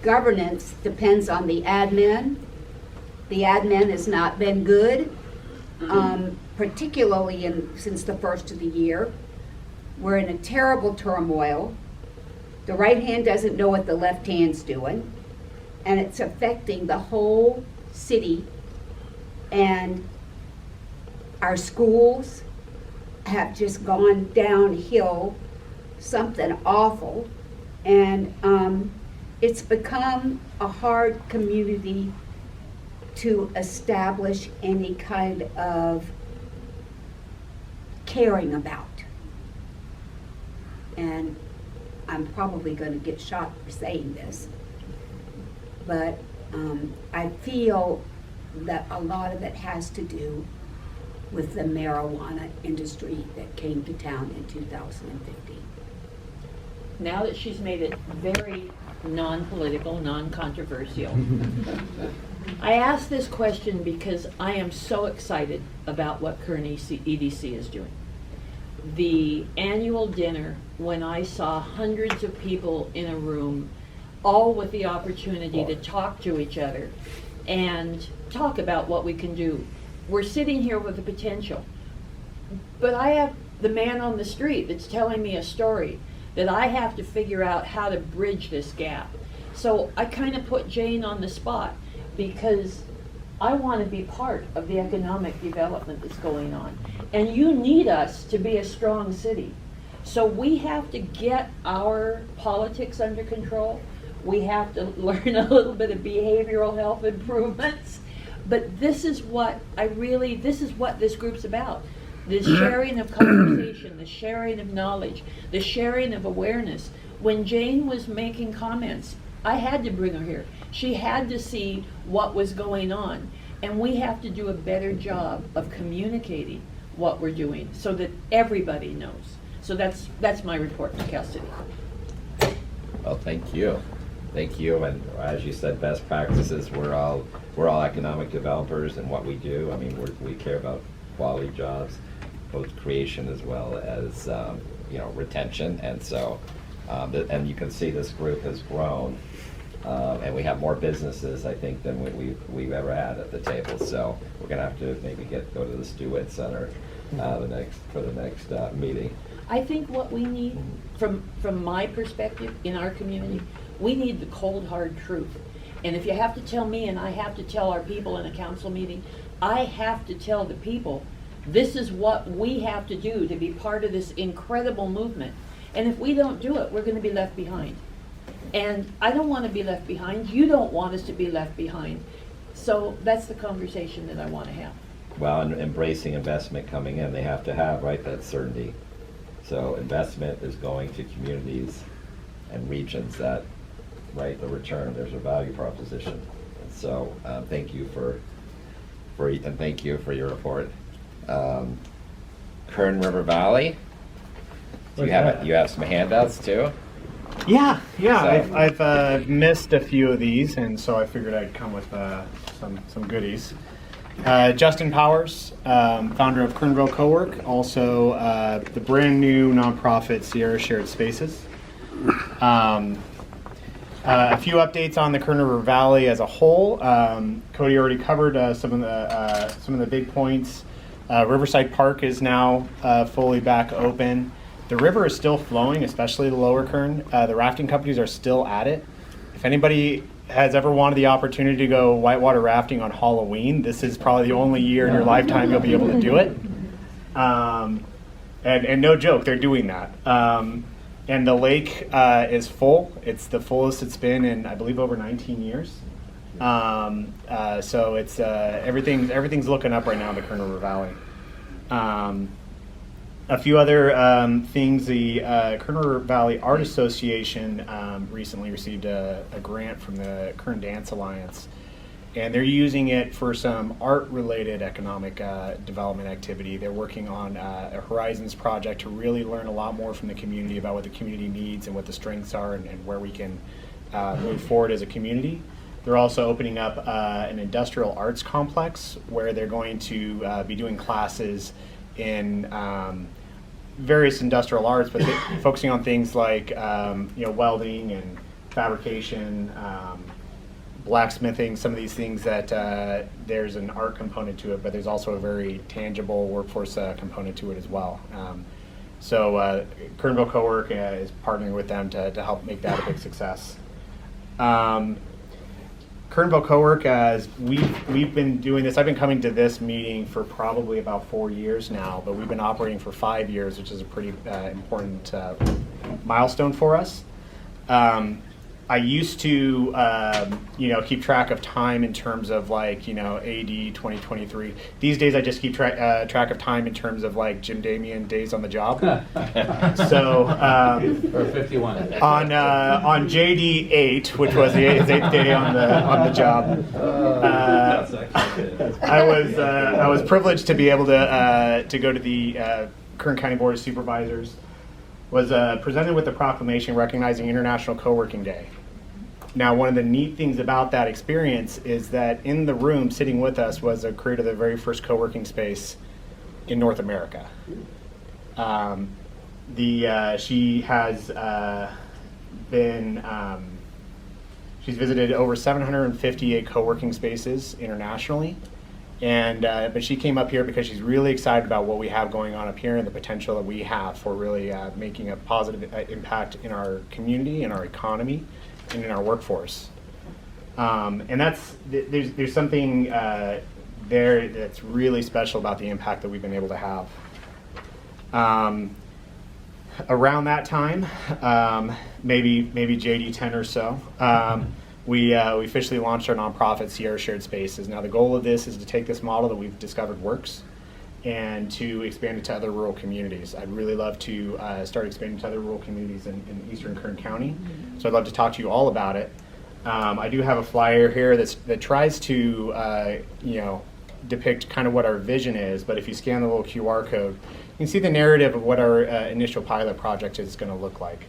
B: governance depends on the admin. The admin has not been good, particularly since the first of the year. We're in a terrible turmoil. The right hand doesn't know what the left hand's doing, and it's affecting the whole city. And our schools have just gone downhill, something awful, and it's become a hard community to establish any kind of caring about. And I'm probably going to get shot for saying this, but I feel that a lot of it has to do with the marijuana industry that came to town in 2015.
O: Now that she's made it very non-political, non-controversial, I ask this question because I am so excited about what Kern EDC is doing. The annual dinner, when I saw hundreds of people in a room, all with the opportunity to talk to each other and talk about what we can do. We're sitting here with the potential, but I have the man on the street that's telling me a story that I have to figure out how to bridge this gap. So I kind of put Jane on the spot because I want to be part of the economic development that's going on. And you need us to be a strong city. So we have to get our politics under control. We have to learn a little bit of behavioral health improvements. But this is what this is what this group's about. The sharing of conversation, the sharing of knowledge, the sharing of awareness. When Jane was making comments, I had to bring her here. She had to see what was going on. And we have to do a better job of communicating what we're doing so that everybody knows. So that's my report to Cal City.
J: Well, thank you. Thank you. And as you said, best practices, we're all economic developers in what we do. I mean, we care about quality jobs, both creation as well as retention. And so, and you can see this group has grown. And we have more businesses, I think, than we've ever had at the table. So we're going to have to maybe go to the Stewart Center for the next meeting.
O: I think what we need, from my perspective in our community, we need the cold, hard truth. And if you have to tell me and I have to tell our people in a council meeting, I have to tell the people, this is what we have to do to be part of this incredible movement. And if we don't do it, we're going to be left behind. And I don't want to be left behind. You don't want us to be left behind. So that's the conversation that I want to have.
J: Well, and embracing investment coming in, they have to have, right, that certainty. So investment is going to communities and regions that, right, the return, there's a value proposition. And so thank you for thank you for your report. Kern River Valley, you have some handouts too?
U: Yeah,
J: So-
U: I've missed a few of these, and so I figured I'd come with some goodies. Justin Powers, founder of Kernville Co-work, also the brand new nonprofit Sierra Shared Spaces. A few updates on the Kern River Valley as a whole. Cody already covered some of the big points. Riverside Park is now fully back open. The river is still flowing, especially the lower Kern. The rafting companies are still at it. If anybody has ever wanted the opportunity to go whitewater rafting on Halloween, this is probably the only year in your lifetime you'll be able to do it. And no joke, they're doing that. And the lake is full. It's the fullest it's been in, I believe, over 19 years. So it's everything's looking up right now in the Kern River Valley. A few other things, the Kern River Valley Art Association recently received a grant from the Kern Dance Alliance, and they're using it for some art-related economic development activity. They're working on a Horizons project to really learn a lot more from the community about what the community needs and what the strengths are and where we can move forward as a community. They're also opening up an industrial arts complex where they're going to be doing classes in various industrial arts, but focusing on things like welding and fabrication, blacksmithing, some of these things that there's an art component to it, but there's also a very tangible workforce component to it as well. So Kernville Co-work is partnering with them to help make that a big success. Kernville Co-work, as we've been doing this, I've been coming to this meeting for probably about 4 years now, but we've been operating for 5 years, which is a pretty important milestone for us. I used to, keep track of time in terms of AD 2023. These days, I just keep track of time in terms of Jim Damien days on the job. So,
P: Or 51.
U: on JD 8, which was his 8th day on the job, I was privileged to be able to go to the Kern County Board of Supervisors. Was presented with the proclamation recognizing International Co-working Day. Now, one of the neat things about that experience is that in the room sitting with us was a creator of the very first co-working space in North America. She has she's visited over 758 co-working spaces internationally. But she came up here because she's really excited about what we have going on up here and the potential that we have for really making a positive impact in our community, in our economy, and in our workforce. And there's something there that's really special about the impact that we've been able to have. Around that time, maybe JD 10 or so, we officially launched our nonprofit Sierra Shared Spaces. Now the goal of this is to take this model that we've discovered works and to expand it to other rural communities. I'd really love to start expanding to other rural communities in eastern Kern County. So I'd love to talk to you all about it. I do have a flyer here that tries to depict kind of what our vision is, but if you scan the little QR code, you can see the narrative of what our initial pilot project is going to look like.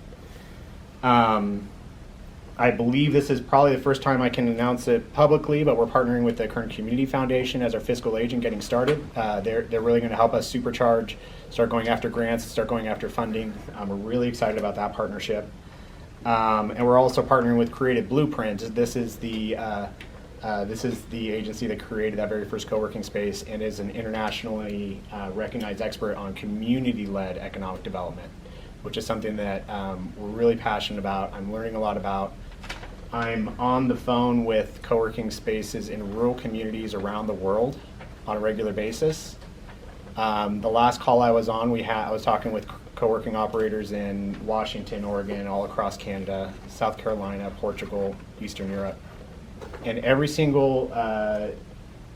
U: I believe this is probably the first time I can announce it publicly, but we're partnering with the Kern Community Foundation as our fiscal agent getting started. They're really going to help us supercharge, start going after grants, start going after funding. We're really excited about that partnership. And we're also partnering with Creative Blueprint. This is the agency that created that very first co-working space and is an internationally recognized expert on community-led economic development, which is something that we're really passionate about. I'm learning a lot about. I'm on the phone with co-working spaces in rural communities around the world on a regular basis. The last call I was on, I was talking with co-working operators in Washington, Oregon, all across Canada, South Carolina, Portugal, Eastern Europe. And every single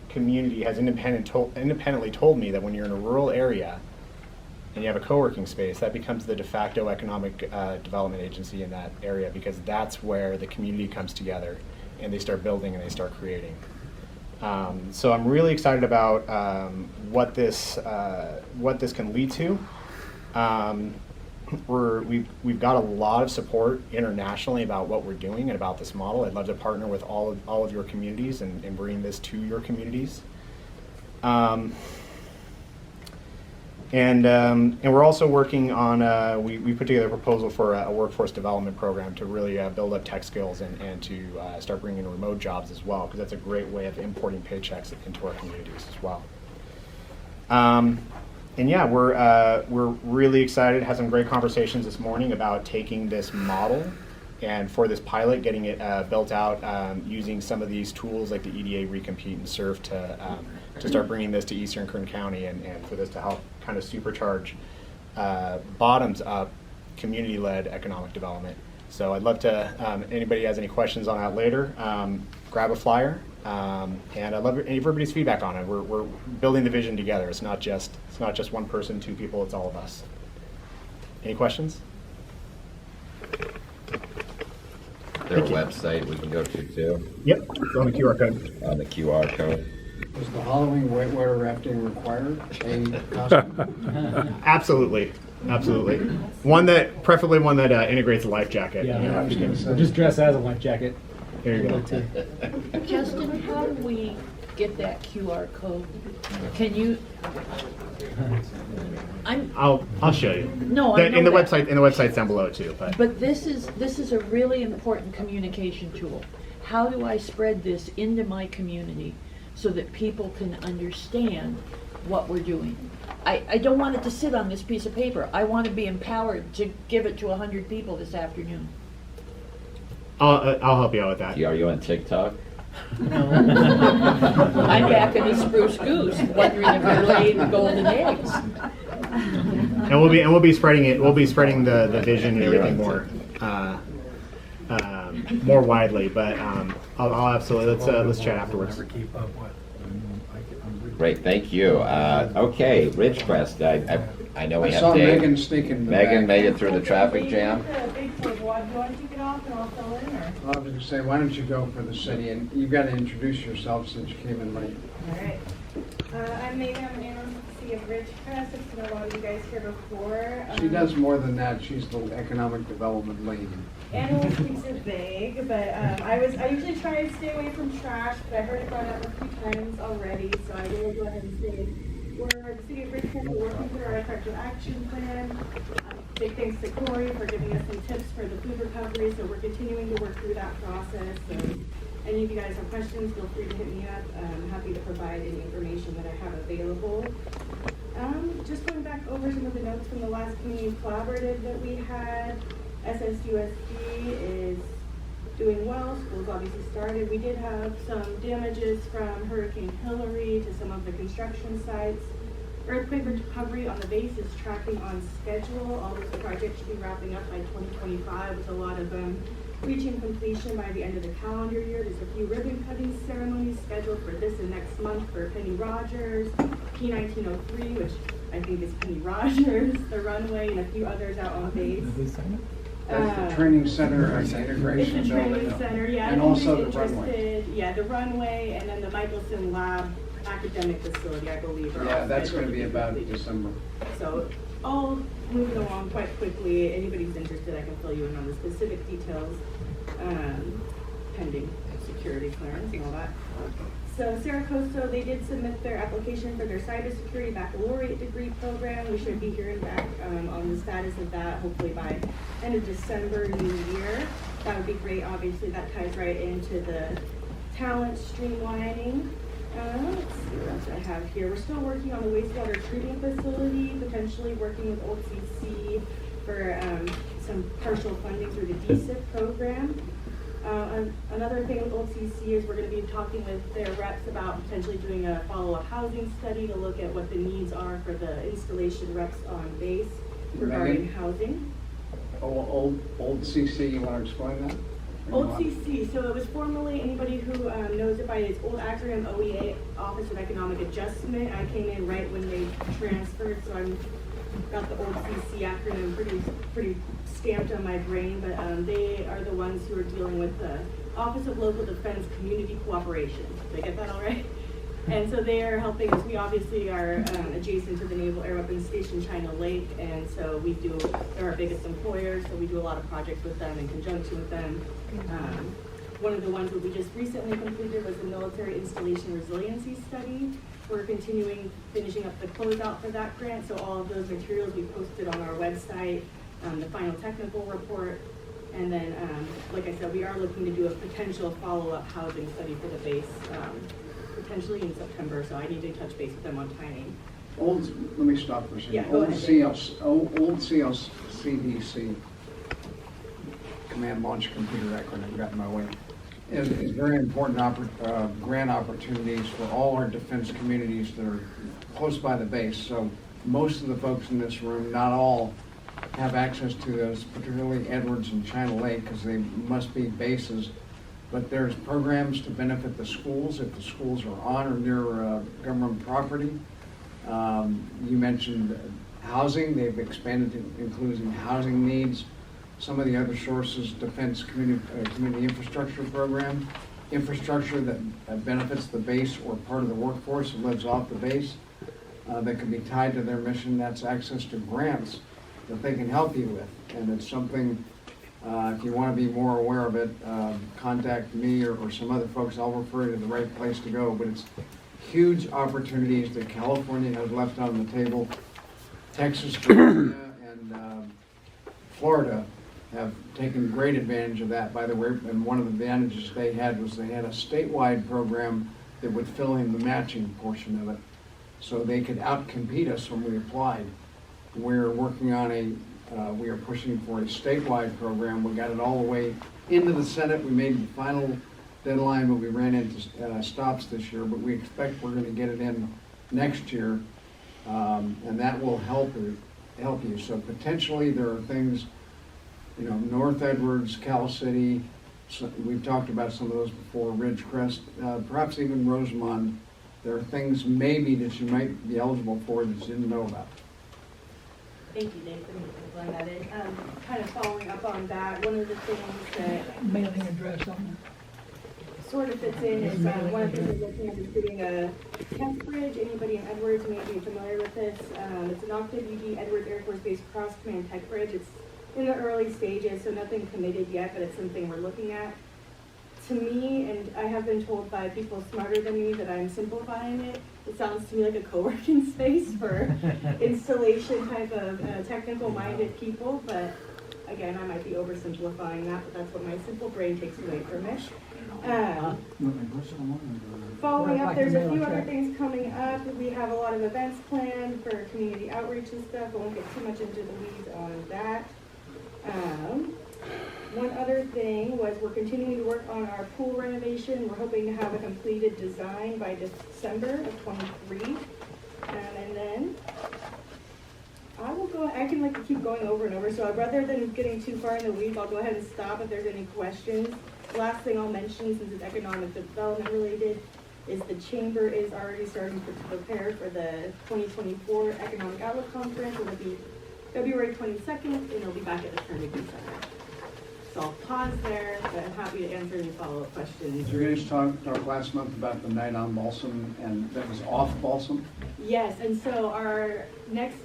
U: community has independently told me that when you're in a rural area and you have a co-working space, that becomes the de facto economic development agency in that area, because that's where the community comes together and they start building and they start creating. So I'm really excited about what this can lead to. We've got a lot of support internationally about what we're doing and about this model. I'd love to partner with all of your communities and bring this to your communities. And we're also working on, we put together a proposal for a workforce development program to really build up tech skills and to start bringing in remote jobs as well, because that's a great way of importing paychecks into our communities as well. And yeah, we're really excited, had some great conversations this morning about taking this model and for this pilot, getting it built out using some of these tools like the EDA Recompete and SURF to start bringing this to Eastern Kern County and for this to help kind of supercharge bottoms-up community-led economic development. So I'd love to, anybody has any questions on that later, grab a flyer. And I'd love everybody's feedback on it. We're building the vision together. It's not just one person, two people, it's all of us. Any questions?
J: Their website we can go to too?
U: Yep, it's on the QR code.
J: On the QR code.
Q: Is the Halloween whitewater rafting required a costume?
U: Absolutely. Preferably one that integrates a life jacket.
F: Yeah, just dress as a life jacket.
U: There you go.
O: Justin, how do we get that QR code? Can you?
U: I'll show you.
O: No, I know
U: in the
O: that.
U: website. In the website's down below too.
O: But this is a really important communication tool. How do I spread this into my community so that people can understand what we're doing? I don't want it to sit on this piece of paper. I want to be empowered to give it to 100 people this afternoon.
U: I'll help you out with that.
J: Are you on TikTok?
O: No. I'm back in the Spruce Goose, wondering if they're laying golden eggs.
U: And we'll be spreading it. We'll be spreading the vision and everything more more widely. But I'll absolutely let's chat afterwards.
J: Great, thank you. Okay, Ridgecrest, I know we
Q: I
J: have
Q: saw
J: Dave.
Q: Megan sneaking in the
J: Megan
Q: back.
J: made it through the traffic jam.
D: Big table. Do you want to kick it off and I'll fill in, or?
Q: I was gonna say, why don't you go for the city, and you've got to introduce yourself since you came in late.
D: All right. I'm Megan. I'm an analyst at the City of Ridgecrest. I've seen a lot of you guys here before.
Q: She does more than that, she's the economic development lady.
D: Analyst keeps it vague, but I usually try and stay away from trash, but I heard it brought up a few times already, so I will go ahead and say we're the City of Ridgecrest. We're working through our effective action plan. Big thanks to Corey for giving us some tips for the food recovery, so we're continuing to work through that process. So any of you guys have questions, feel free to hit me up. I'm happy to provide any information that I have available. Just going back over some of the notes from the last community collaborative that we had, SSUSD is doing well. School's obviously started. We did have some damages from Hurricane Hillary to some of the construction sites. Earthquake recovery on the base is tracking on schedule. All those projects should be wrapping up by 2025, with a lot of them reaching completion by the end of the calendar year. There's a few ribbon cutting ceremonies scheduled for this and next month for Penny Rogers, P1903, which I think is Penny Rogers, the runway, and a few others out on base.
Q: That's the training center, the integration
D: It's a
Q: building.
D: training center, yeah.
Q: And also the runway.
D: Interested, yeah, the runway, and then the Michelson Lab academic facility, I believe. are
Q: Yeah,
D: all
Q: that's
D: scheduled
Q: gonna be
D: to
Q: about
D: complete.
Q: December.
D: So, all moving along quite quickly. Anybody's interested, I can fill you in on the specific details, pending security clearance and all that. So Saracosto, they did submit their application for their cybersecurity baccalaureate degree program. We should be hearing back on the status of that hopefully by end of December, new year. That would be great. Obviously, that ties right into the talent streamlining. Let's see what else I have here. We're still working on the wastewater treatment facility, potentially working with Old CC for some partial funding through the DSIP program. Another thing with Old CC is we're going to be talking with their reps about potentially doing a follow-up housing study to look at what the needs are for the installation reps on base regarding
Q: Megan?
D: housing.
Q: Old CC, you want to explain that?
D: Old CC, so it was formerly, anybody who knows it by its old acronym, OEA, Office of Economic Adjustment. I came in right when they transferred, so I'm got the old CC acronym pretty stamped on my brain, but they are the ones who are dealing with the Office of Local Defense Community Cooperation. Did I get that all right? And so they are helping us. We obviously are adjacent to the Naval Air Weapons Station China Lake, and so they're our biggest employer, so we do a lot of projects with them in conjunction with them. One of the ones that we just recently completed was the Military Installation Resiliency Study. We're finishing up the closeout for that grant, so all of those materials we posted on our website, the final technical report, and then, like I said, we are looking to do a potential follow-up housing study for the base, potentially in September, so I need to touch base with them on timing.
Q: Let me stop for a second.
D: Yeah, go ahead.
Q: Old CDC, Command Launch Computer acronym, got in my way, is very important grant opportunities for all our defense communities that are close by the base. So most of the folks in this room, not all, have access to those, particularly Edwards and China Lake, because they must be bases. But there's programs to benefit the schools if the schools are on or near government property. You mentioned housing. They've expanded to including housing needs. Some of the other sources, defense community infrastructure program, infrastructure that benefits the base or part of the workforce that lives off the base, that can be tied to their mission. That's access to grants that they can help you with. And it's something, if you want to be more aware of it, contact me or some other folks. I'll refer you to the right place to go. But it's huge opportunities that California has left on the table. Texas, Virginia, and Florida have taken great advantage of that, by the way. And one of the advantages they had was they had a statewide program that would fill in the matching portion of it. So they could outcompete us when we applied. We're working on we are pushing for a statewide program. We got it all the way into the Senate. We made the final deadline, but we ran into stops this year. But we expect we're going to get it in next year, and that will help you. So potentially there are things, North Edwards, Cal City, So we've talked about some of those before, Ridgecrest, perhaps even Rosamond. There are things maybe that you might be eligible for that you didn't know about.
D: Thank you, Dave, for filling that in. Kind of following up on that, one of the things that
L: Mailing address on
D: sort of fits in is one of the things we're looking at is doing a test bridge. Anybody in Edwards may be familiar with this. It's an Octave UD Edwards Air Force Base Cross Command Tech Bridge. It's in the early stages, so nothing committed yet, but it's something we're looking at. To me, and I have been told by people smarter than me that I'm simplifying it, it sounds to me like a co-working space for installation type of technical-minded people, but again, I might be oversimplifying that, but that's what my simple brain takes away from it. Following up, there's a few other things coming up. We have a lot of events planned for community outreach and stuff. I won't get too much into the weeds on that. One other thing was we're continuing to work on our pool renovation. We're hoping to have a completed design by December of 23. And then I will go, I can like keep going over and over. So rather than getting too far in the weeds, I'll go ahead and stop if there's any questions. Last thing I'll mention, since it's economic development related, is the chamber is already starting to prepare for the 2024 Economic Outlook Conference. It'll be February 22nd, and it'll be back at the Carnegie Center. So I'll pause there, but I'm happy to answer any follow-up questions.
Q: You guys talked last month about the night on Balsam, and that was off Balsam?
D: Yes, and so our next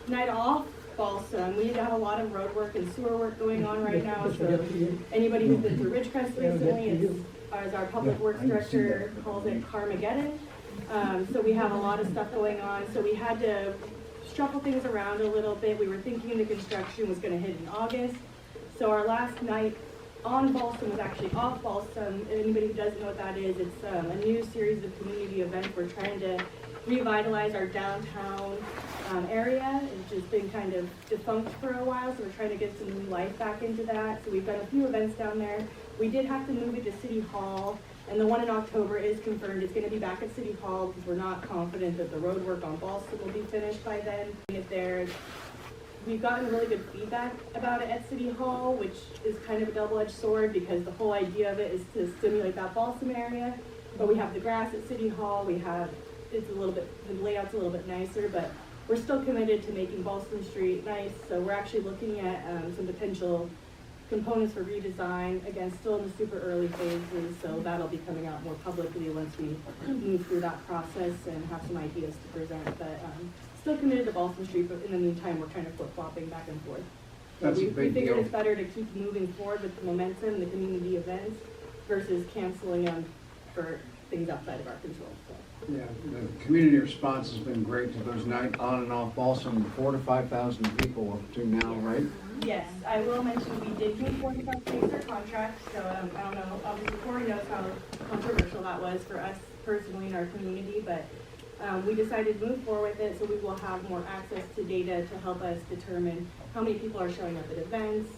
D: night off Balsam, we need to have a lot of road work and sewer work going on right now. So anybody who's been through Ridgecrest recently, as our public works director calls it, Carmageddon. So we have a lot of stuff going on. So we had to shuffle things around a little bit. We were thinking the construction was going to hit in August. So our last night on Balsam was actually off Balsam. Anybody who doesn't know what that is, it's a new series of community events. We're trying to revitalize our downtown area. It's just been kind of defunct for a while, so we're trying to get some new life back into that. So we've got a few events down there. We did have to move it to City Hall, and the one in October is confirmed. It's going to be back at City Hall because we're not confident that the road work on Balsam will be finished by then. We've gotten really good feedback about it at City Hall, which is kind of a double-edged sword because the whole idea of it is to stimulate that Balsam area. But we have the grass at City Hall. The layout's a little bit nicer, but we're still committed to making Balsam Street nice. So we're actually looking at some potential components for redesign. Again, still in the super early phases, so that'll be coming out more publicly once we move through that process and have some ideas to present. But still committed to Balsam Street, but in the meantime, we're kind of flip-flopping back and forth.
Q: That's a big
D: we figured
Q: deal.
D: it's better to keep moving forward with the momentum and the community events versus canceling them for things outside of our control. So.
Q: Yeah, the community response has been great to those night on and off Balsam, 4,000 to 5,000 people up to now, right?
D: Yes, I will mention we did move 45 days our contract, so I don't know, obviously Corey knows how controversial that was for us personally in our community, but we decided to move forward with it, so we will have more access to data to help us determine how many people are showing up at events,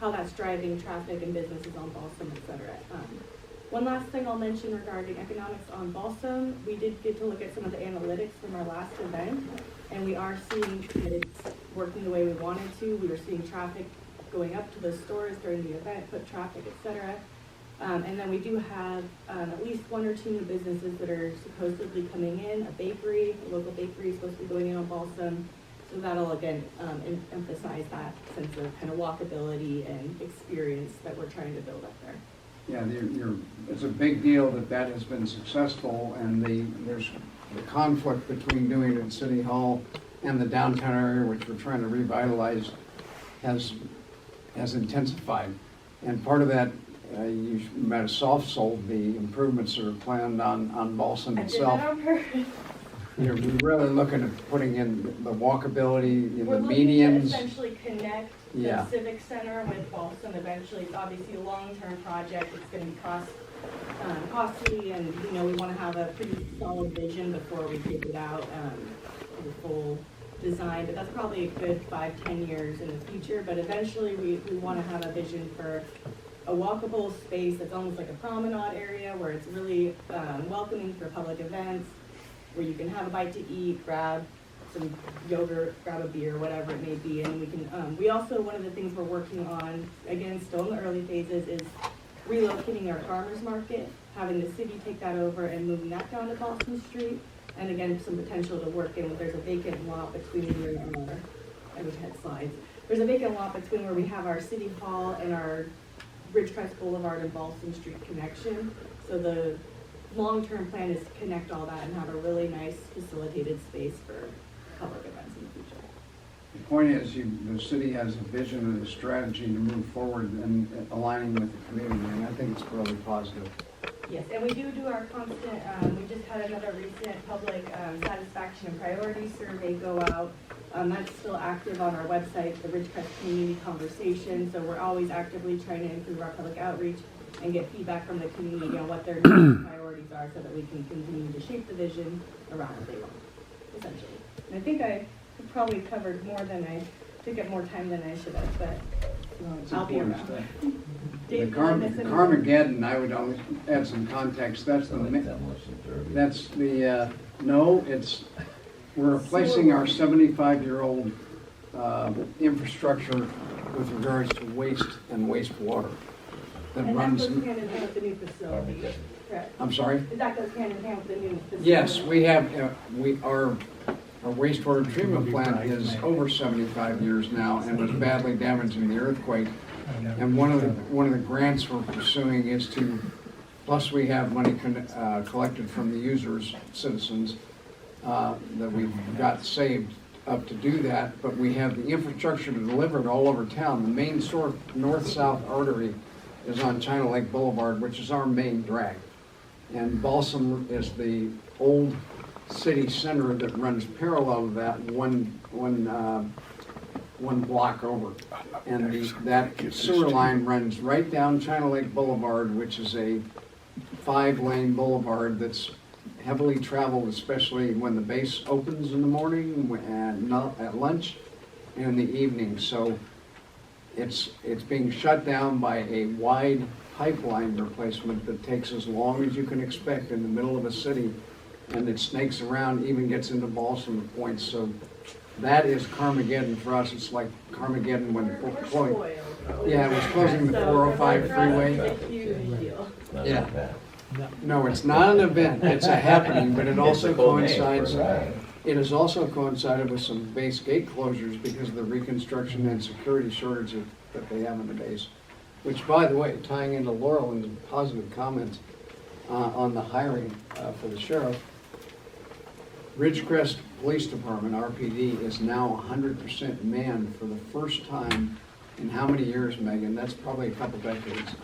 D: how that's driving traffic and businesses on Balsam, et cetera. One last thing I'll mention regarding economics on Balsam, we did get to look at some of the analytics from our last event, and we are seeing that it's working the way we wanted to. We were seeing traffic going up to the stores during the event, foot traffic, et cetera. And then we do have at least one or two new businesses that are supposedly coming in. A bakery, a local bakery is supposed to be going in on Balsam. So that'll again emphasize that sense of kind of walkability and experience that we're trying to build up there.
Q: Yeah, it's a big deal that has been successful, and there's the conflict between doing it at City Hall and the downtown area, which we're trying to revitalize, has intensified. And part of that, you might have soft sold the improvements that are planned on Balsam itself.
D: I did that on purpose.
Q: You're really looking at putting in the walkability, in the
D: We're
Q: medians.
D: looking to essentially connect the
Q: Yeah.
D: Civic Center with Balsam eventually. It's obviously a long-term project. It's going to be costly, and we want to have a pretty solid vision before we take it out to the full design. But that's probably a good 5-10 years in the future. But eventually, we want to have a vision for a walkable space that's almost like a promenade area where it's really welcoming for public events, where you can have a bite to eat, grab some yogurt, grab a beer, whatever it may be, and we can, we also, one of the things we're working on, again, still in the early phases, is relocating our farmer's market, having the city take that over and moving that down to Boston Street. And again, some potential to work in, there's a vacant lot between here and our, I wish I had slides. There's a vacant lot between where we have our city hall and our Ridgecrest Boulevard and Boston Street connection. So the long-term plan is to connect all that and have a really nice facilitated space for public events in the future.
Q: The point is, the city has a vision and a strategy to move forward and aligning with the community, and I think it's really positive.
D: Yes, and we do our constant, we just had another recent public satisfaction and priority survey go out. That's still active on our website, the Ridgecrest Community Conversation. So we're always actively trying to improve our public outreach and get feedback from the community on what their priorities are so that we can continue to shape the vision around what they want, essentially. And I think I probably covered more than took up more time than I should have, but I'll be around.
Q: The Carmageddon, I would always add some context, we're replacing our 75-year-old infrastructure with regards to waste and wastewater.
D: And that goes hand in hand with the new facility, correct?
Q: I'm sorry?
D: That goes hand in hand with the new facility?
Q: Yes, we have, our wastewater treatment plant is over 75 years now and was badly damaged in the earthquake. And one of the grants we're pursuing is to, plus we have money collected from the users, citizens, that we've got saved up to do that, but we have the infrastructure to deliver it all over town. The main north-south artery is on China Lake Boulevard, which is our main drag. And Balsam is the old city center that runs parallel to that one block over. And that sewer line runs right down China Lake Boulevard, which is a 5-lane boulevard that's heavily traveled, especially when the base opens in the morning and at lunch and in the evening. So it's being shut down by a wide pipeline replacement that takes as long as you can expect in the middle of a city, and it snakes around, even gets into Balsam at points. So that is Carmageddon for us. It's like Carmageddon when it was closing the 405 freeway. Yeah. No, it's not an event, it's a happening, but it also coincides, it has also coincided with some base gate closures because of the reconstruction and security shortage that they have in the base. Which, by the way, tying into Laurel and the positive comments on the hiring for the sheriff, Ridgecrest Police Department, RPD, is now 100% manned for the first time in how many years, Megan? That's probably a couple decades.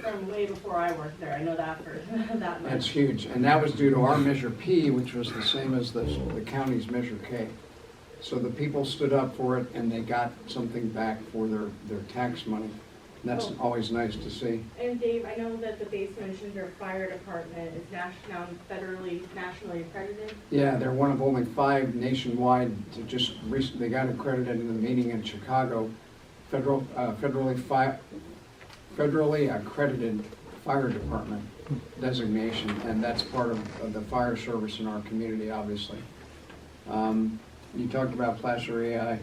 D: From way before I worked there, I know that for that much.
Q: That's huge, and that was due to our Measure P, which was the same as the county's Measure K. So the people stood up for it, and they got something back for their tax money. And that's always nice to see.
D: And Dave, I know that the base mentioned your fire department is now nationally accredited.
Q: Yeah, they're one of only 5 nationwide to just recently got accredited in the meeting in Chicago. Federally accredited fire department designation, and that's part of the fire service in our community, obviously. You talked about Placer AI.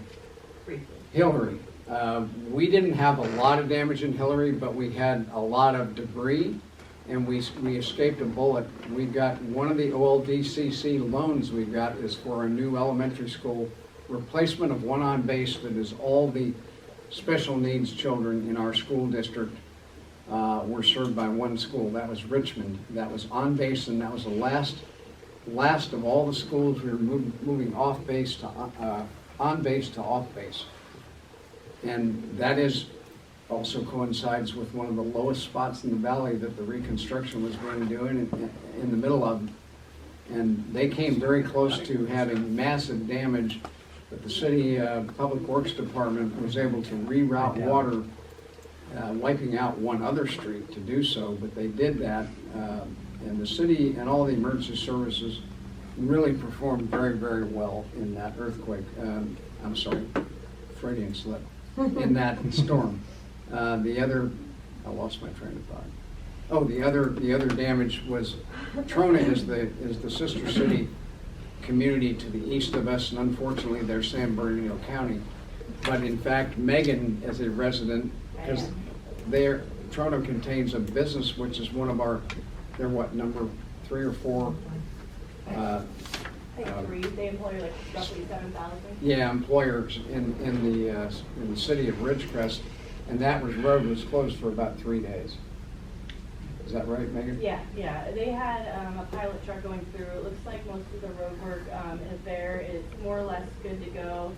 Q: Hillary. We didn't have a lot of damage in Hillary, but we had a lot of debris, and we escaped a bullet. We got one of the OLDCC loans we got is for a new elementary school replacement of one on base that is all the special needs children in our school district were served by one school. That was Richmond. That was on base, and that was the last of all the schools we were moving off base to on base to off base. And that also coincides with one of the lowest spots in the valley that the reconstruction was going to do in the middle of. And they came very close to having massive damage, but the city Public Works Department was able to reroute water, wiping out one other street to do so, but they did that. And the city and all the emergency services really performed very, very well in that earthquake. I'm sorry, Freudian slip. In that storm. I lost my train of thought. Oh, the other damage was Trona is the sister city community to the east of us, and unfortunately, they're San Bernardino County. But in fact, Megan, as a resident, because Toronto contains a business which is one of our, they're what, number 3 or 4?
D: I think 3. They employ like roughly 7,000.
Q: Yeah, employers in the city of Ridgecrest, and that road was closed for about 3 days. Is that right, Megan?
D: Yeah. They had a pilot truck going through. It looks like most of the road work is there. It's more or less good to go.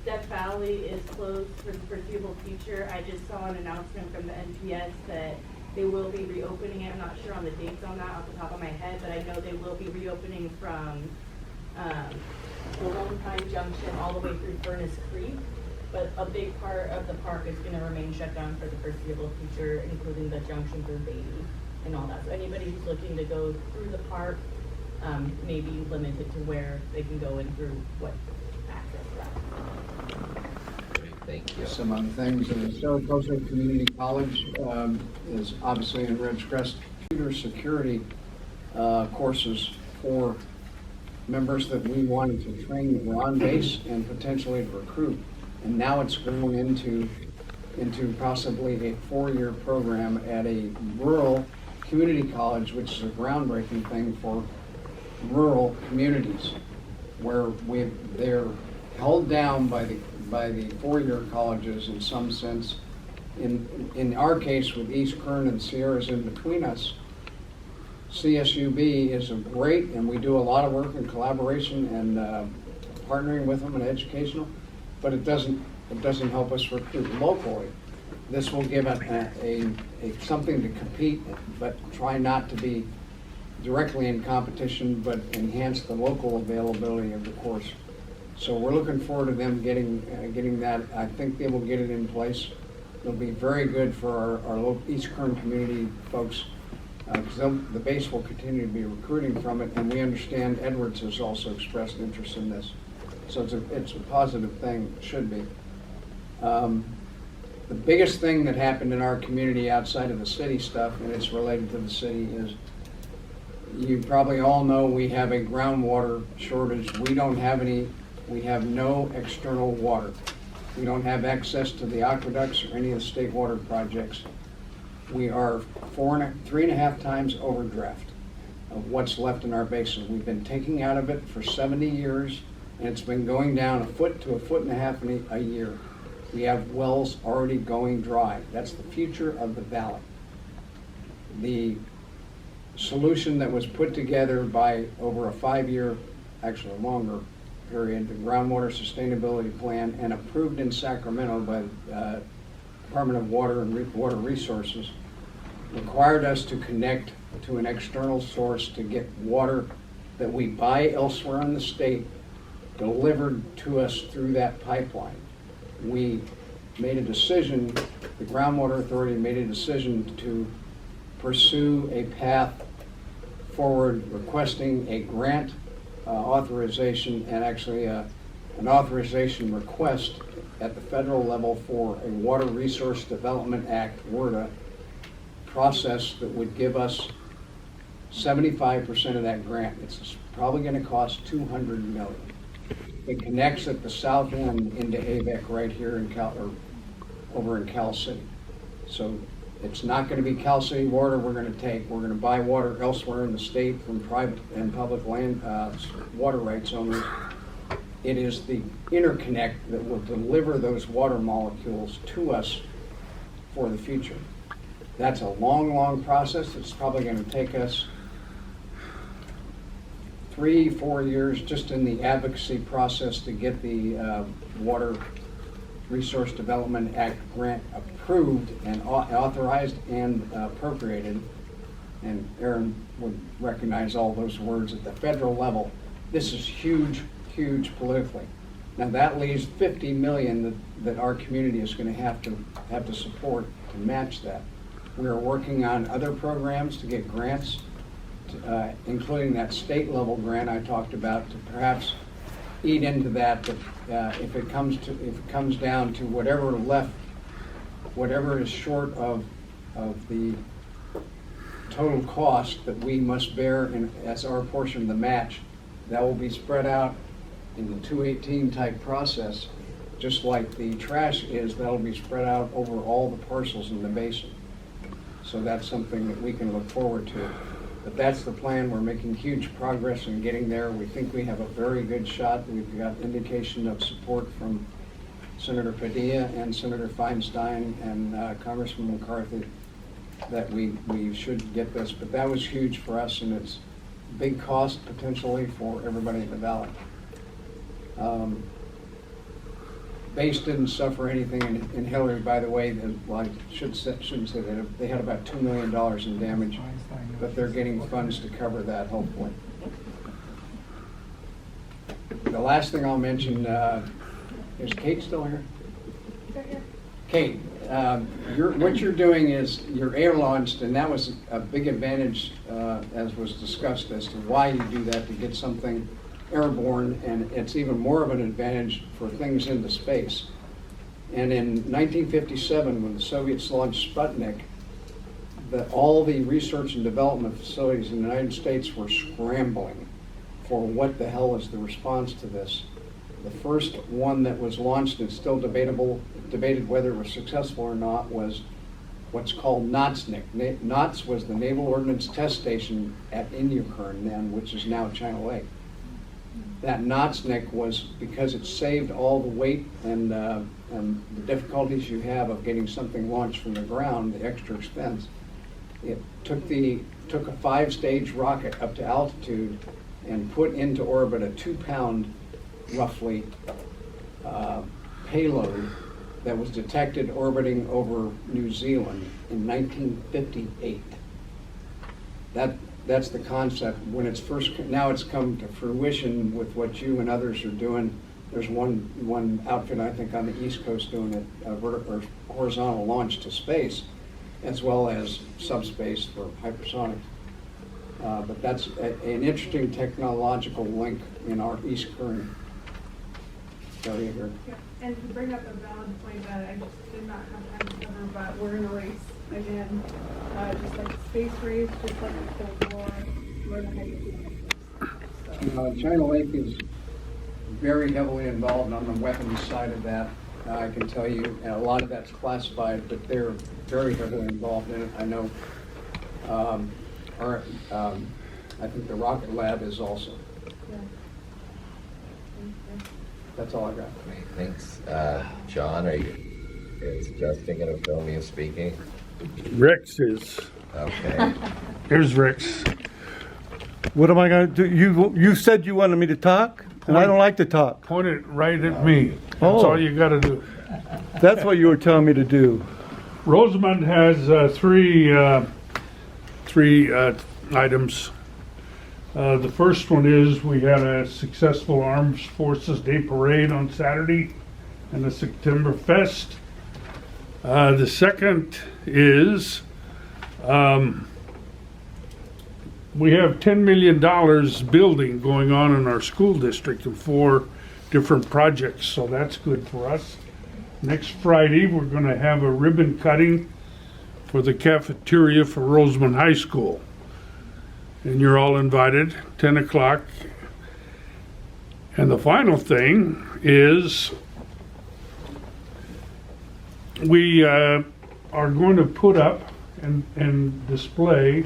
D: Death Valley is closed for the foreseeable future. I just saw an announcement from the NPS that they will be reopening it. I'm not sure on the dates on that off the top of my head, but I know they will be reopening from Lone Pine Junction all the way through Furnace Creek. But a big part of the park is going to remain shut down for the foreseeable future, including the junction through Beatty and all that. So anybody who's looking to go through the park may be limited to where they can go in through what access route.
J: Thank you.
Q: Some other things, the Saratoga Community College is obviously in Ridgecrest. Computer security courses for members that we wanted to train that were on base and potentially to recruit. And now it's grown into possibly a 4-year program at a rural community college, which is a groundbreaking thing for rural communities, where they're held down by the 4-year colleges in some sense. In our case, with East Kern and Sierras in between us, CSUB is a great, and we do a lot of work in collaboration and partnering with them in educational, but it doesn't help us recruit locally. This will give a something to compete, but try not to be directly in competition, but enhance the local availability of the course. So we're looking forward to them getting that. I think they will get it in place. It'll be very good for our local East Kern community folks, because the base will continue to be recruiting from it, and we understand Edwards has also expressed interest in this. So it's a positive thing, it should be. The biggest thing that happened in our community outside of the city stuff, and it's related to the city, is you probably all know we have a groundwater shortage. We have no external water. We don't have access to the aqueducts or any of the state water projects. We are 3.5 times overdraft of what's left in our basin. We've been taking out of it for 70 years, and it's been going down 1 foot to 1.5 foot a year. We have wells already going dry. That's the future of the valley. The solution that was put together by over a 5-year, actually longer period, the groundwater sustainability plan, and approved in Sacramento by the Department of Water and Water Resources, required us to connect to an external source to get water that we buy elsewhere in the state delivered to us through that pipeline. We made a decision, the Groundwater Authority made a decision to pursue a path forward, requesting a grant authorization, and actually an authorization request at the federal level for a Water Resource Development Act, WRDA, process that would give us 75% of that grant. It's probably going to cost $200 million. It connects at the south end into AVEC right here in over in Cal City. So it's not going to be Cal City water we're going to take. We're going to buy water elsewhere in the state from private and public land water rights owners. It is the interconnect that will deliver those water molecules to us for the future. That's a long, long process. It's probably going to take us 3-4 years just in the advocacy process to get the Water Resource Development Act grant approved and authorized and appropriated. And Aaron would recognize all those words at the federal level. This is huge, huge politically. Now that leaves $50 million that our community is going to have to support to match that. We are working on other programs to get grants, including that state level grant I talked about, to perhaps eat into that. If it comes down to whatever is short of the total cost that we must bear as our portion of the match, That will be spread out in the 218 type process, just like the trash is. That'll be spread out over all the parcels in the basin. So that's something that we can look forward to. But that's the plan. We're making huge progress in getting there. We think we have a very good shot. We've got indication of support from Senator Padilla and Senator Feinstein and Congressman McCarthy that we should get this. But that was huge for us, and it's a big cost potentially for everybody in the valley. Base didn't suffer anything in Hillary, by the way. Well, I shouldn't say that. They had about $2 million in damage, but they're getting funds to cover that, hopefully. The last thing I'll mention, is Kate still here? Kate, what you're doing is you're air-launched, and that was a big advantage, as was discussed, as to why you do that, to get something airborne, and it's even more of an advantage for things into space. And in 1957, when the Soviets launched Sputnik, all the research and development facilities in the United States were scrambling for what the hell is the response to this. The first one that was launched, and still debated whether it was successful or not, was what's called NOTSNIC. NOTS was the Naval Ordnance Test Station at Inyukurn then, which is now China Lake. That NOTSNIC was because it saved all the weight and the difficulties you have of getting something launched from the ground, the extra expense. It took a 5-stage rocket up to altitude and put into orbit a 2-pound, roughly, payload that was detected orbiting over New Zealand in 1958. That's the concept. When it's first, now it's come to fruition with what you and others are doing. There's one outfit, I think, on the East Coast doing it, or horizontal launch to space, as well as subspace for hypersonics. But that's an interesting technological link in our East Current area here.
N: Yeah, and to bring up a valid point that I just did not have time to cover, but we're in a race again, just like the space race, just like the Cold War, we're in a heavy
Q: China Lake is very heavily involved on the weapons side of that. I can tell you, and a lot of that's classified, but they're very heavily involved in it. I know, I think the Rocket Lab is also.
N: Yeah.
Q: That's all I got.
J: Great, thanks. John, are you suggesting in a film you speaking?
K: Rex is.
J: Okay.
K: Here's Rex.
A: What am I going to do? You said you wanted me to talk, and I don't like to talk.
K: Point it right at me. That's
A: Oh.
K: all you got to do.
A: That's what you were telling me to do.
K: Rosamond has three items. The first one is we had a successful Armed Forces Day Parade on Saturday and the September Fest. The second is we have $10 million building going on in our school district in 4 different projects, so that's good for us. Next Friday, we're going to have a ribbon cutting for the cafeteria for Rosamond High School. And you're all invited, 10 o'clock. And the final thing is we are going to put up and display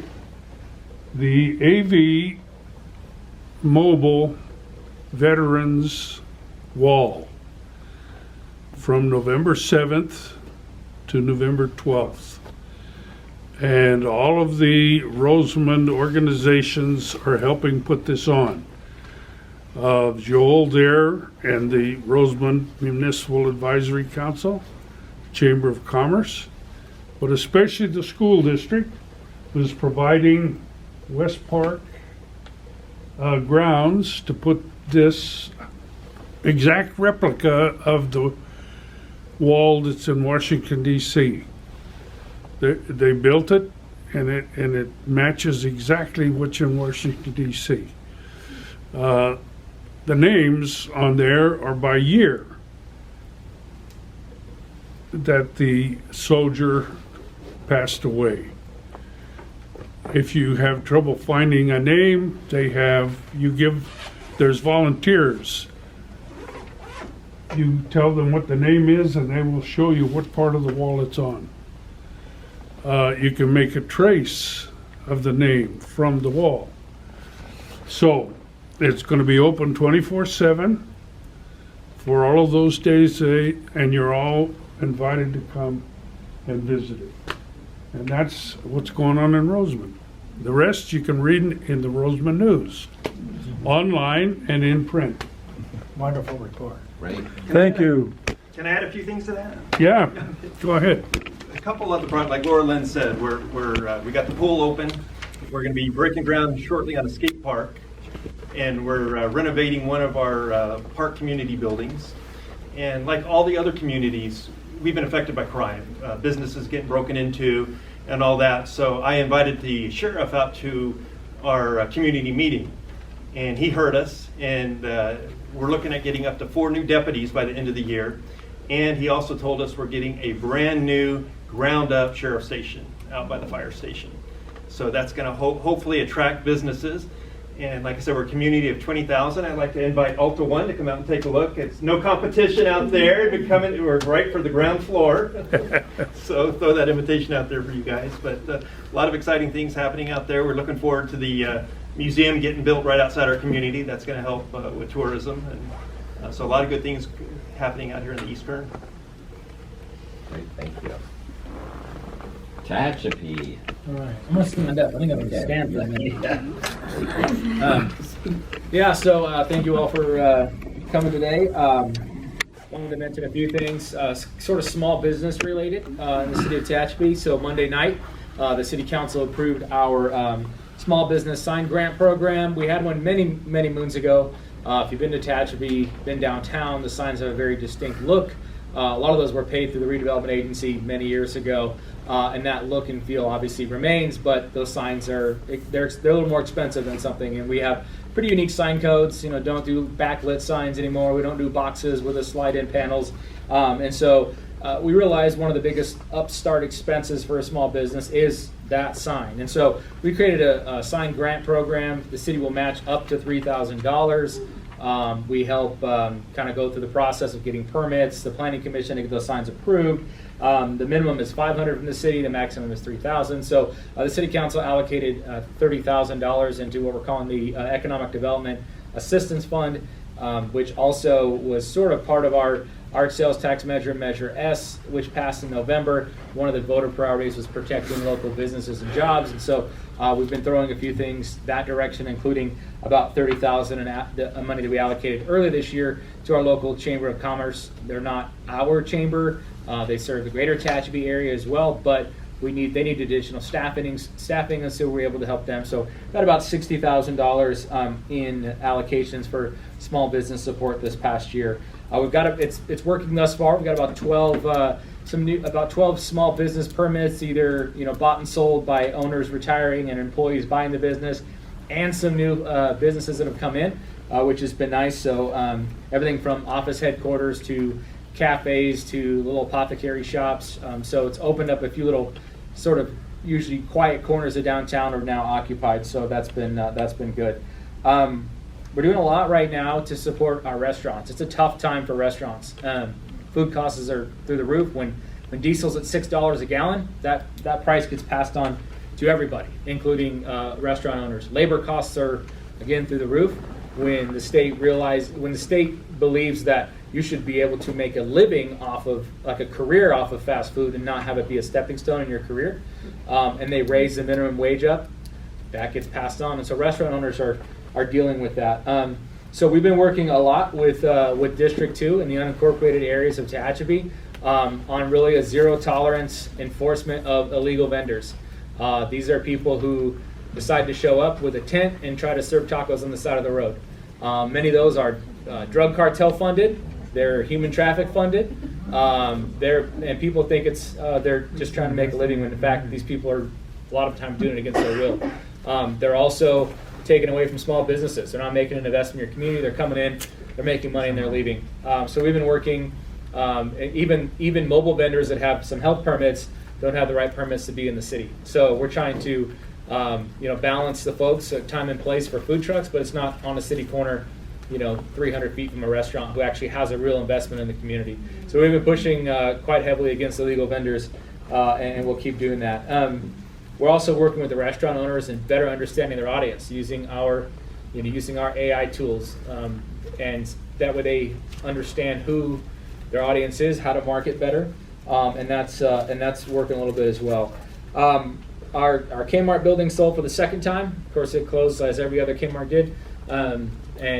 K: the AV Mobile Veterans Wall from November 7th to November 12th. And all of the Rosamond organizations are helping put this on. Joel there and the Rosamond Municipal Advisory Council, Chamber of Commerce, but especially the school district is providing West Park grounds to put this exact replica of the wall that's in Washington, D.C. They built it, and it matches exactly what's in Washington, D.C. The names on there are by year that the soldier passed away. If you have trouble finding a name, you give There's volunteers. You tell them what the name is and they will show you what part of the wall it's on. You can make a trace of the name from the wall. So it's going to be open 24/7 for all of those days, and you're all invited to come and visit it. And that's what's going on in Roseman. The rest you can read in the Roseman News, online and in print.
F: Wonderful report.
J: Right.
K: Thank you.
G: Can I add a few things to that?
K: Yeah, go ahead.
G: A couple of the projects, like Laura Lynn said, we got the pool open. We're going to be breaking ground shortly on a skate park, and we're renovating one of our park community buildings. And like all the other communities, we've been affected by crime, businesses getting broken into, and all that. So I invited the sheriff out to our community meeting, and he heard us, and we're looking at getting up to 4 new deputies by the end of the year. And he also told us we're getting a brand new ground-up sheriff station out by the fire station. So that's going to hopefully attract businesses. And like I said, we're a community of 20,000. I'd like to invite Alta One to come out and take a look. It's no competition out there. We're right for the ground floor. So throw that invitation out there for you guys. But a lot of exciting things happening out there. We're looking forward to the museum getting built right outside our community. That's going to help with tourism. And so a lot of good things happening out here in the East Kern.
J: Great, thank you. Tehachapi.
F: All right, I'm gonna stand up. I think I'm gonna stand for that minute. So thank you all for coming today. Wanted to mention a few things, sort of small business related in the city of Tehachapi. So Monday night, the city council approved our small business sign grant program. We had one many moons ago. If you've been to Tehachapi, been downtown, the signs have a very distinct look. A lot of those were paid through the redevelopment agency many years ago, and that look and feel obviously remains. But those signs they're a little more expensive than something, and we have pretty unique sign codes. Don't do backlit signs anymore. We don't do boxes with the slide-in panels, and so we realized one of the biggest upstart expenses for a small business is that sign. And so we created a sign grant program. The city will match up to $3,000. We help kind of go through the process of getting permits, the planning commission to get those signs approved. The minimum is $500 from the city, the maximum is $3,000. So the city council allocated $30,000 into what we're calling the Economic Development Assistance Fund, which also was sort of part of our sales tax measure, Measure S, which passed in November. One of the voter priorities was protecting local businesses and jobs, and so we've been throwing a few things that direction, including about $30,000 in money that we allocated earlier this year to our local Chamber of Commerce. They're not our chamber; they serve the greater Tehachapi area as well, but they need additional staffing, and so we're able to help them. So got about $60,000 in allocations for small business support this past year. We've got it's working thus far. We've got about 12 small business permits, either bought and sold by owners retiring and employees buying the business, and some new businesses that have come in, which has been nice. So everything from office headquarters to cafes to little apothecary shops. So it's opened up a few little sort of usually quiet corners of downtown are now occupied. So that's been good. We're doing a lot right now to support our restaurants. It's a tough time for restaurants. Food costs are through the roof. When diesel's at $6 a gallon, that price gets passed on to everybody, including restaurant owners. Labor costs are again through the roof. When the state believes that you should be able to make a living off of, like a career off of fast food and not have it be a stepping stone in your career, and they raise the minimum wage up, that gets passed on. And so restaurant owners are dealing with that. So we've been working a lot with District 2 in the unincorporated areas of Tehachapi on really a zero tolerance enforcement of illegal vendors. These are people who decide to show up with a tent and try to serve tacos on the side of the road. Many of those are drug cartel funded. They're human traffic funded. And people think they're just trying to make a living when in fact these people are a lot of time doing it against their will. They're also taken away from small businesses. They're not making an investment in your community. They're coming in, they're making money, and they're leaving. So we've been working. Even mobile vendors that have some health permits don't have the right permits to be in the city. So we're trying to balance the folks, time and place for food trucks, but it's not on a city corner 300 feet from a restaurant who actually has a real investment in the community. So we've been pushing quite heavily against illegal vendors, and we'll keep doing that. We're also working with the restaurant owners and better understanding their audience using our AI tools, and that way they understand who their audience is, how to market better, and that's working a little bit as well. Our Kmart building sold for the second time. Of course, it closed as every other Kmart did, and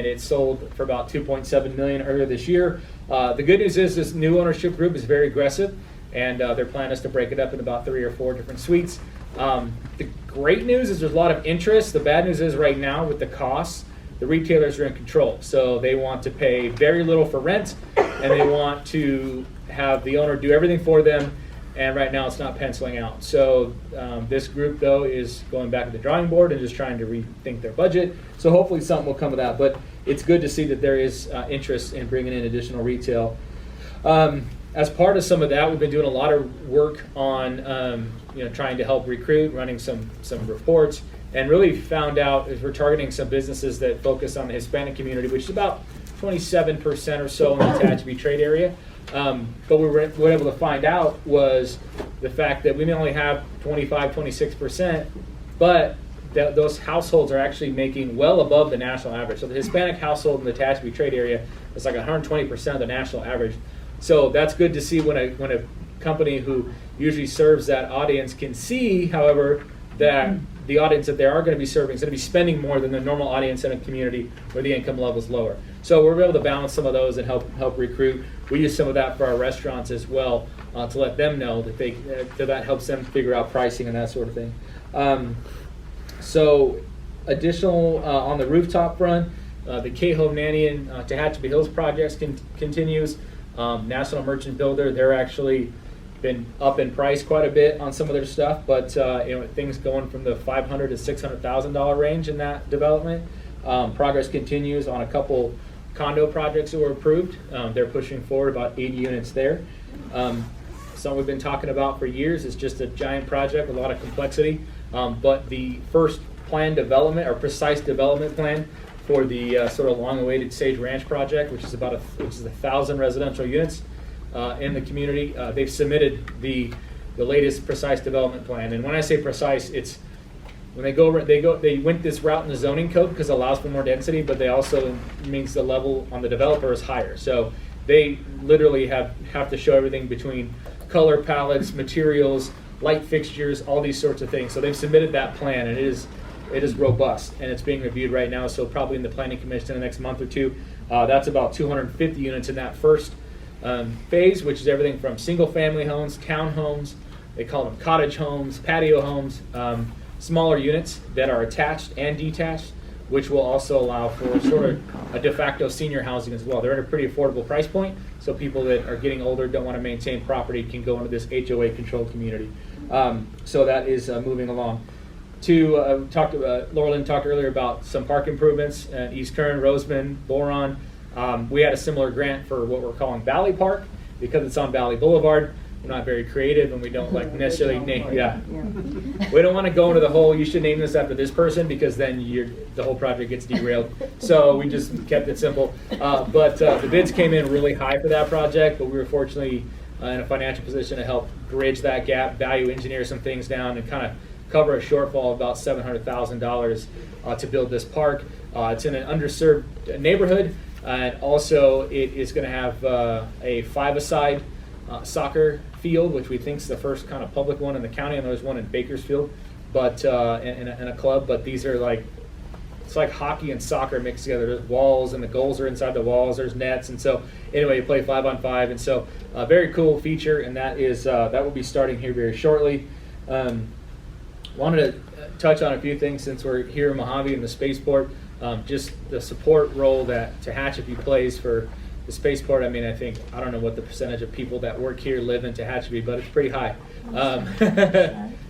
F: it sold for about $2.7 million earlier this year. The good news is this new ownership group is very aggressive, and their plan is to break it up in about 3 or 4 different suites. The great news is there's a lot of interest. The bad news is right now with the costs, the retailers are in control. So they want to pay very little for rent, and they want to have the owner do everything for them. And right now it's not penciling out. So this group, though, is going back to the drawing board and just trying to rethink their budget. So hopefully something will come of that. But it's good to see that there is interest in bringing in additional retail. As part of some of that, we've been doing a lot of work on trying to help recruit, running some reports, and really found out is we're targeting some businesses that focus on the Hispanic community, which is about 27% or so in the Tehachapi trade area. But what we were able to find out was the fact that we may only have 25, 26%, but those households are actually making well above the national average. So the Hispanic household in the Tehachapi trade area is like 120% of the national average. So that's good to see when a company who usually serves that audience can see, however, that the audience that they are going to be serving is going to be spending more than the normal audience in a community where the income level is lower. So we're able to balance some of those and help recruit. We use some of that for our restaurants as well to let them know that that helps them figure out pricing and that sort of thing. So additional on the rooftop front, the Kehovnanian Tehachapi Hills projects continues. National Merchant Builder, they're actually been up in price quite a bit on some of their stuff, but things going from the $500,000 to $600,000 range in that development. Progress continues on a couple condo projects that were approved. They're pushing forward about 80 units there. Something we've been talking about for years. Is just a giant project with a lot of complexity, but the first plan development or precise development plan for the sort of long-awaited Sage Ranch project, which is 1,000 residential units in the community. They've submitted the latest precise development plan, and when I say precise, it's when they went this route in the zoning code because it allows for more density, but they also means the level on the developer is higher. So they literally have to show everything between color palettes, materials, light fixtures, all these sorts of things. So they've submitted that plan, and it is robust, and it's being reviewed right now, so probably in the Planning Commission in the next month or two. That's about 250 units in that first phase, which is everything from single-family homes, townhomes, they call them cottage homes, patio homes, smaller units that are attached and detached, which will also allow for sort of a de facto senior housing as well. They're at a pretty affordable price point, so people that are getting older, don't want to maintain property, can go into this HOA-controlled community. So that is moving along. Laura Lynn talked earlier about some park improvements at East Kern, Roseman, Boron. We had a similar grant for what we're calling Valley Park because it's on Valley Boulevard. We're not very creative, and we don't necessarily name. Yeah, we don't want to go into the whole. You should name this after this person because then the whole project gets derailed. So we just kept it simple. But the bids came in really high for that project, but we were fortunately in a financial position to help bridge that gap, value engineer some things down, and kind of cover a shortfall of about $700,000 to build this park. It's in an underserved neighborhood, and also it is going to have a five-a-side soccer field, which we think is the first kind of public one in the county, and there's one in Bakersfield, but in a club. But these are it's like hockey and soccer mixed together. There's walls, and the goals are inside the walls. There's nets, and so anyway, you play 5-on-5, and so a very cool feature, and that will be starting here very shortly. Wanted to touch on a few things since we're here in Mojave in the spaceport. Just the support role that Tehachapi plays for the spaceport. I mean, I don't know what the percentage of people that work here live in Tehachapi, but it's pretty high.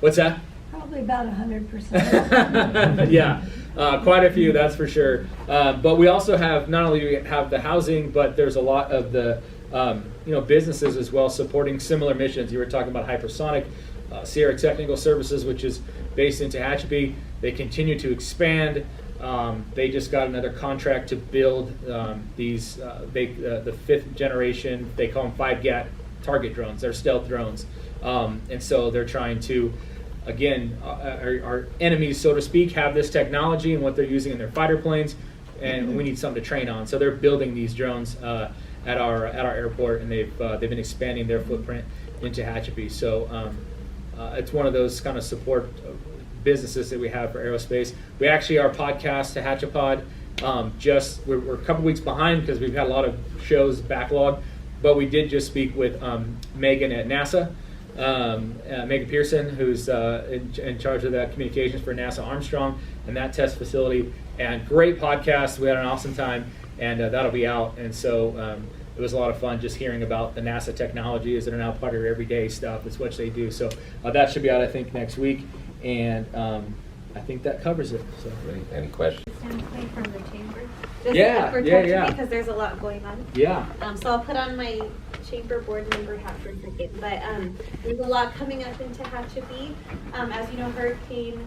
F: What's that?
H: Probably about 100%.
F: Yeah, quite a few, that's for sure. But we also have, not only do we have the housing, but there's a lot of the businesses as well supporting similar missions. You were talking about hypersonic. Sierra Technical Services, which is based in Tehachapi, they continue to expand. They just got another contract to build these the 5th generation. They call them 5GAT target drones. They're stealth drones, and so they're trying to, again, our enemies, so to speak, have this technology and what they're using in their fighter planes, and we need something to train on. So they're building these drones at our airport, and they've been expanding their footprint into Tehachapi. So it's one of those kind of support businesses that we have for aerospace. We actually, our podcast, Tehachapod, we're a couple weeks behind because we've had a lot of shows backlog, but we did just speak with Megan at NASA, Megan Pearson, who's in charge of that communications for NASA Armstrong and that test facility. And great podcast. We had an awesome time, and that'll be out. And so it was a lot of fun just hearing about the NASA technologies that are now part of their everyday stuff. It's what they do. So that should be out, I think, next week. And I think that covers it. So,
J: any questions?
I: From the chamber. Because there's a lot going on.
F: Yeah.
I: So I'll put on my chamber board member hat for a second. But there's a lot coming up in Tehachapi. As you know, Hurricane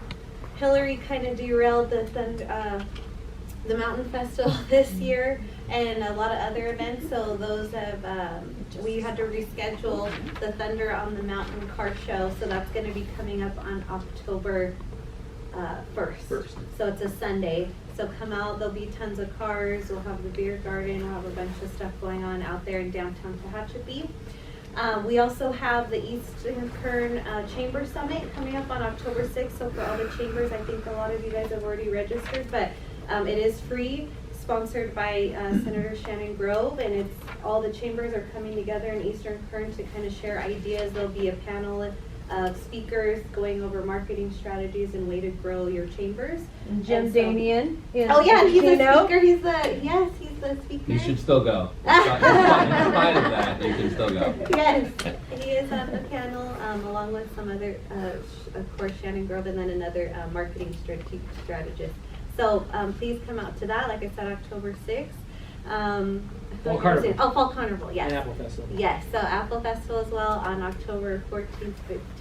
I: Hillary kind of derailed the Mountain Festival this year and a lot of other events. So those have we had to reschedule the Thunder on the Mountain car show. So that's going to be coming up on October 1st. So it's a Sunday. So come out. There'll be tons of cars. We'll have the beer garden. We'll have a bunch of stuff going on out there in downtown Tehachapi. We also have the Eastern Kern Chamber Summit coming up on October 6th. So for all the chambers, I think a lot of you guys have already registered, but it is free, sponsored by Senator Shannon Grove, and it's all the chambers are coming together in Eastern Kern to kind of share ideas. There'll be a panel of speakers going over marketing strategies and way to grow your chambers.
T: And Jim Damian.
I: Oh yeah, he's a speaker. He's the speaker.
P: You should still go. In spite of that, you can still go.
I: Yes, he is on the panel along with some other, of course, Shannon Grove, and then another marketing strategist. So please come out to that. Like I said, October 6th.
F: Fall Carnival.
I: Oh, Fall Carnival, yes.
F: And Apple Festival.
I: Yes, so Apple Festival as well on October 14th,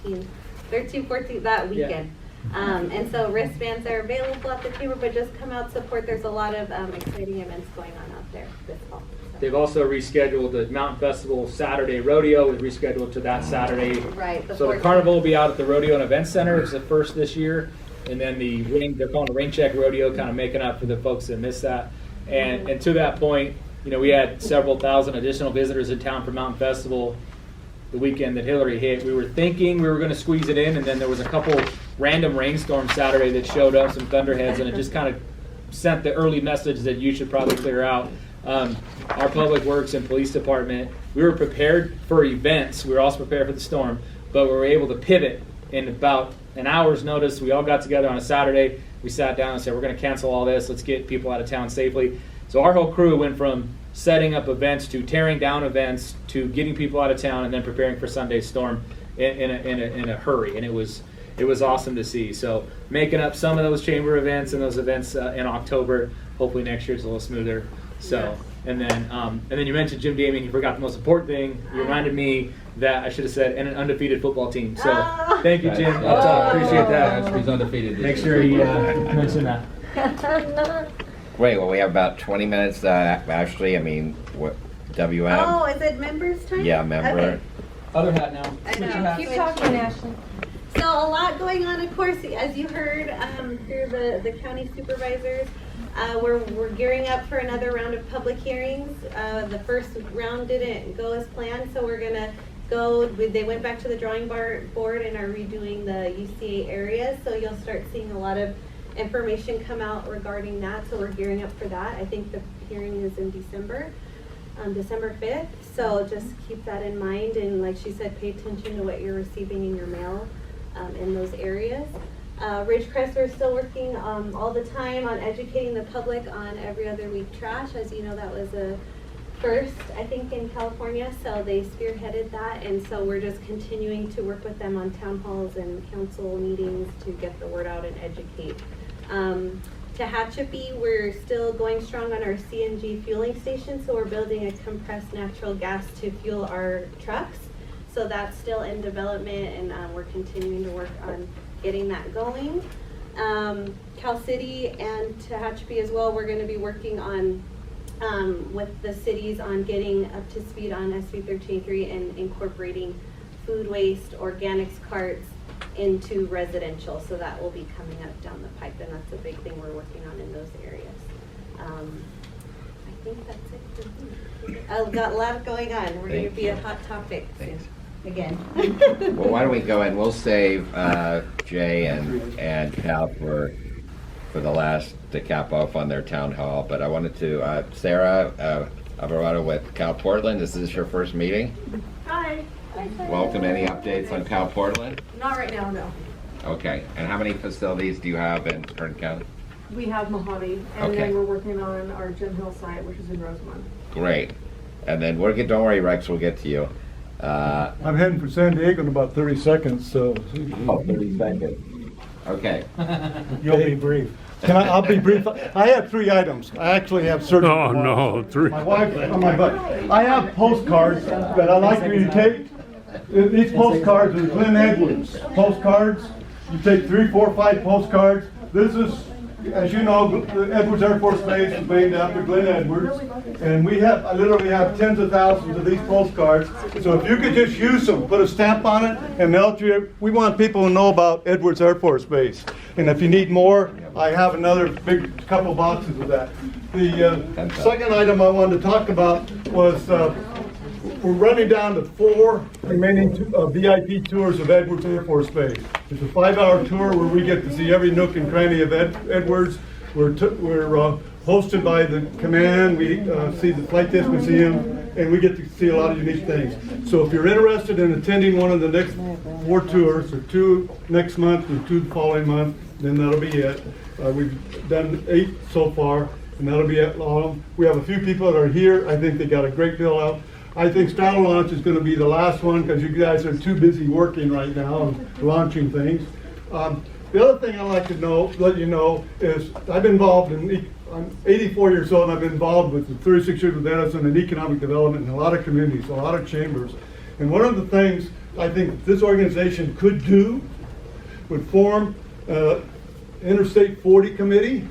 I: 15th, 13th, 14th, that weekend. Yeah. And so wristbands are available at the chamber, but just come out, support. There's a lot of exciting events going on out there this fall. So.
F: They've also rescheduled the Mountain Festival Saturday Rodeo. We've rescheduled to that Saturday.
I: Right.
F: So the carnival will be out at the Rodeo and Event Center. It's the first this year. And then they're calling the Rain Check Rodeo, kind of making up for the folks that missed that. And to that point, we had several thousand additional visitors in town for Mountain Festival the weekend that Hillary hit. We were thinking we were going to squeeze it in, and then there was a couple random rainstorms Saturday that showed up, some thunderheads, and it just kind of sent the early message that you should probably clear out. Our Public Works and Police Department, we were prepared for events. We were also prepared for the storm, but we were able to pivot in about an hour's notice. We all got together on a Saturday. We sat down and said, we're going to cancel all this. Let's get people out of town safely. So our whole crew went from setting up events to tearing down events to getting people out of town and then preparing for Sunday's storm in a hurry. And it was awesome to see. So making up some of those chamber events and those events in October. Hopefully next year it's a little smoother. So. Yes. And then you mentioned Jim Damian. You forgot the most important thing. You reminded me that I should have said, and an undefeated football team. So thank you, Jim. Appreciate that.
P: He's undefeated.
F: Make sure you mention that.
J: Great. Well, we have about 20 minutes. Ashley, WM.
I: Oh, is it members time?
J: Yeah, member.
I: Okay.
F: Other hat now.
I: I know.
T: Keep talking, Ashley.
I: So a lot going on, of course, as you heard through the county supervisors. We're gearing up for another round of public hearings. The first round didn't go as planned, so we're gonna go. They went back to the drawing board and are redoing the UCA areas. So you'll start seeing a lot of information come out regarding that. So we're gearing up for that. I think the hearing is in December, December 5th. So just keep that in mind, and like she said, pay attention to what you're receiving in your mail in those areas. Ridgecrest, we're still working all the time on educating the public on every other week trash. As you know, that was a first, I think, in California, so they spearheaded that, and so we're just continuing to work with them on town halls and council meetings to get the word out and educate. Tehachapi, we're still going strong on our CNG fueling station, so we're building a compressed natural gas to fuel our trucks. So that's still in development, and we're continuing to work on getting that going. Cal City and Tehachapi as well, we're going to be working on with the cities on getting up to speed on SB 13.3 and incorporating food waste, organics carts into residential. So that will be coming up down the pipe, and that's a big thing we're working on in those areas. I think that's it for me. I've got a lot going on. We're going to be a hot topic soon. Again.
J: Well, why don't we go and we'll save Jay and Cal for the last to cap off on their town hall. But I wanted to, Sarah Alvarado with Cal Portland. This is your first meeting.
D: Hi.
J: Welcome. Any updates on Cal Portland?
D: Not right now, no.
J: Okay. And how many facilities do you have in Kern County?
D: We have Mojave, and
J: Okay.
D: then we're working on our Gem Hill site, which is in Rosamond.
J: Great. And then don't worry, Rex, we'll get to you.
A: I'm heading for San Diego in about 30 seconds, so.
J: 30 seconds. Okay.
A: You'll be brief. I'll be brief. I have 3 items. I actually have certain.
K: Oh, no, 3.
A: My wife on my butt. I have postcards that I like for you to take. These postcards are Glenn Edwards postcards. You take 3, 4, 5 postcards. This is, as you know, the Edwards Air Force Base is named after Glenn Edwards. And I literally have tens of thousands of these postcards. So if you could just use them, put a stamp on it, and mail it to you. We want people to know about Edwards Air Force Base. And if you need more, I have another big couple boxes of that. The second item I wanted to talk about was we're running down to 4 remaining VIP tours of Edwards Air Force Base. It's a 5-hour tour where we get to see every nook and cranny of Edwards. We're hosted by the command. We see the Flight Test Museum, and we get to see a lot of unique things. So if you're interested in attending one of the next 4 tours, or 2 next month and 2 the following month, then that'll be it. We've done 8 so far, and that'll be it. We have a few people that are here. I think they got a great deal out. I think Straddle Launch is going to be the last one because you guys are too busy working right now and launching things. The other thing I'd like to let you know is I've been involved I'm 84 years old, and I've been involved with the 36 years with Edison in economic development in a lot of communities, a lot of chambers. And one of the things I think this organization could do would form Interstate 40 committee.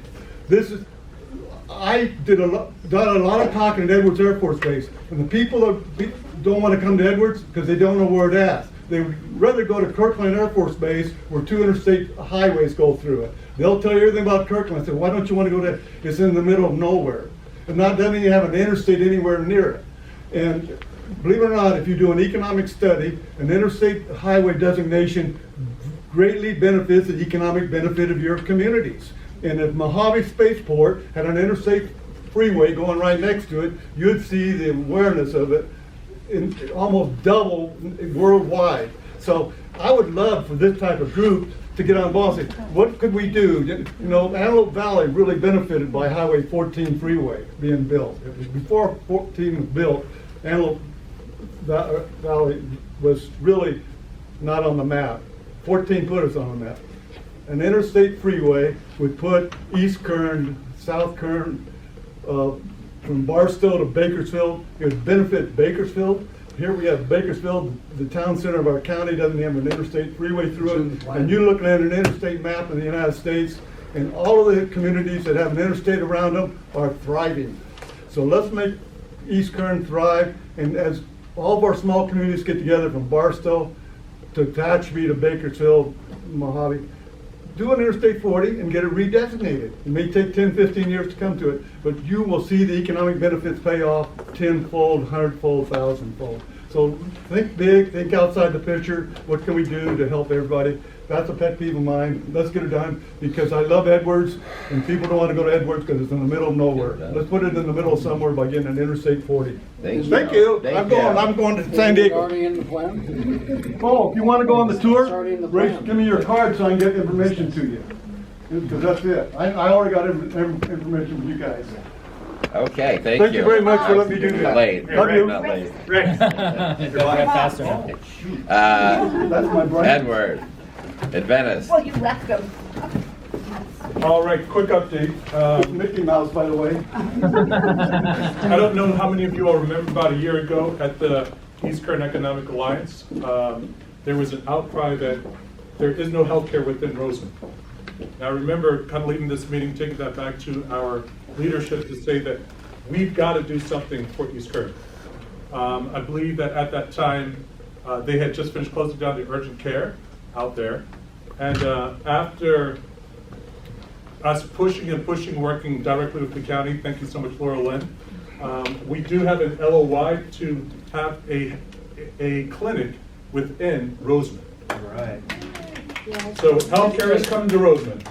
A: I done a lot of talking at Edwards Air Force Base, and the people don't want to come to Edwards because they don't know where it is. They would rather go to Kirkland Air Force Base where 2 interstate highways go through it. They'll tell you everything about Kirkland. I said, why don't you want to go there? It's in the middle of nowhere. And doesn't mean you have an interstate anywhere near it. And believe it or not, if you do an economic study, an interstate highway designation greatly benefits the economic benefit of your communities. And if Mojave Spaceport had an interstate freeway going right next to it, you'd see the awareness of it almost double worldwide. So I would love for this type of group to get on board and say, what could we do? You know, Antelope Valley really benefited by Highway 14 freeway being built. It was before 14 was built, Antelope Valley was really not on the map. 14 put us on the map. An interstate freeway would put East Kern, South Kern, from Barstow to Bakersfield. It would benefit Bakersfield. Here we have Bakersfield, the town center of our county doesn't have an interstate freeway through it. And you're looking at an interstate map of the United States, and all of the communities that have an interstate around them are thriving. So let's make East Kern thrive, and as all of our small communities get together from Barstow to Tehachapi to Bakersfield, Mojave, do an Interstate 40 and get it redesignated. It may take 10, 15 years to come to it, but you will see the economic benefits pay off tenfold, 100-fold, 1,000-fold. So think big, think outside the picture. What can we do to help everybody? That's a pet peeve of mine. Let's get it done because I love Edwards, and people don't want to go to Edwards because it's in the middle of nowhere. Let's put it in the middle of somewhere by getting an Interstate 40.
J: Thank
A: you.
J: Thank
A: I'm going to San Diego.
Q: Already in the plan?
A: Oh, if you want to go on the tour,
Q: Already in the
A: Ray,
Q: plan.
A: give me your card so I can get information to you. Because that's it. I already got information from you guys.
J: Okay, thank you.
A: Thank you very much for letting me do that.
J: Late.
A: Love you.
J: Not late.
F: Go ahead faster now.
A: That's my brother.
J: Edward, in Venice.
B: Well, you left them.
E: All right, quick update.
A: Mickey Mouse, by the way.
E: I don't know how many of you all remember about a year ago at the East Kern Economic Alliance, there was an outcry that there is no healthcare within Roseman. Now, I remember kind of leaving this meeting, taking that back to our leadership to say that we've got to do something for East Kern. I believe that at that time, they had just finished closing down the urgent care out there. And after us pushing and pushing, working directly with the county, thank you so much, Laura Lynn, we do have an LOI to have a clinic within Roseman.
G: All right.
E: So healthcare is coming to Roseman,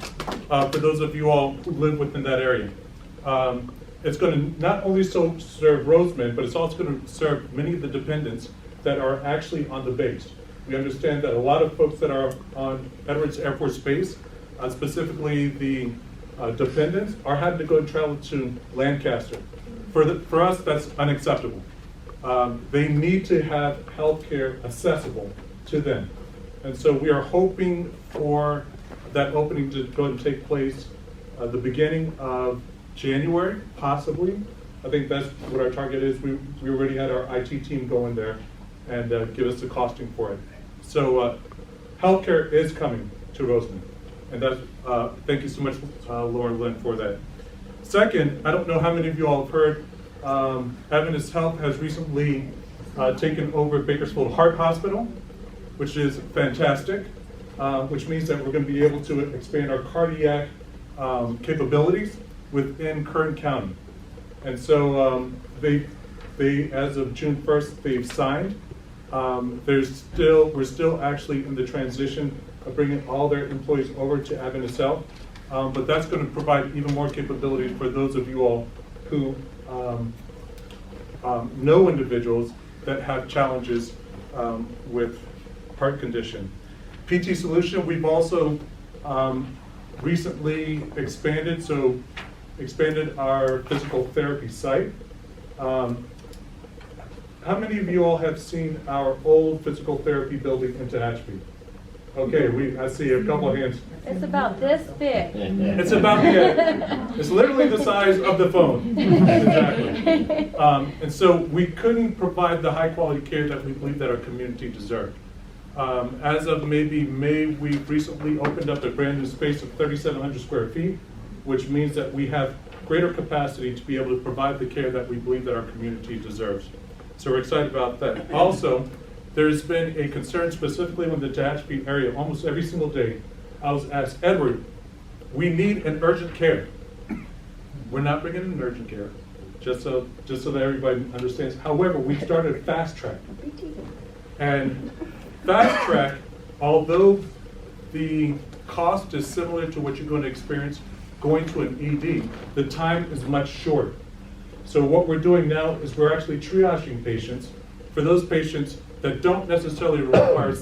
E: for those of you all who live within that area. It's going to not only serve Roseman, but it's also going to serve many of the dependents that are actually on the base. We understand that a lot of folks that are on Edwards Air Force Base, specifically the dependents, are having to go and travel to Lancaster. For us, that's unacceptable. They need to have healthcare accessible to them. And so we are hoping for that opening to go and take place the beginning of January, possibly. I think that's what our target is. We already had our IT team go in there and give us the costing for it. So healthcare is coming to Roseman. And that's, thank you so much, Laura Lynn, for that. Second, I don't know how many of you all have heard, Adventist Health has recently taken over Bakersfield Heart Hospital, which is fantastic, which means that we're going to be able to expand our cardiac capabilities within Kern County. And so they, as of June 1st, they've signed. We're still actually in the transition of bringing all their employees over to Adventist Health. But that's going to provide even more capabilities for those of you all who know individuals that have challenges with heart condition. PT Solution, we've also recently expanded our physical therapy site. How many of you all have seen our old physical therapy building in Tehachapi? Okay, I see a couple of hands.
T: It's about this big.
E: It's about, yeah, it's literally the size of the phone. Exactly. And so we couldn't provide the high quality care that we believe that our community deserved. As of maybe May, we've recently opened up a brand new space of 3,700 square feet, which means that we have greater capacity to be able to provide the care that we believe that our community deserves. So we're excited about that. Also, there's been a concern specifically in the Tehachapi area almost every single day. I was asked, Edward, we need an urgent care. We're not bringing in urgent care, just so that everybody understands. However, we started Fast Track. And Fast Track, although the cost is similar to what you're going to experience going to an ED, the time is much shorter. So what we're doing now is we're actually triaging patients. For those patients that don't necessarily require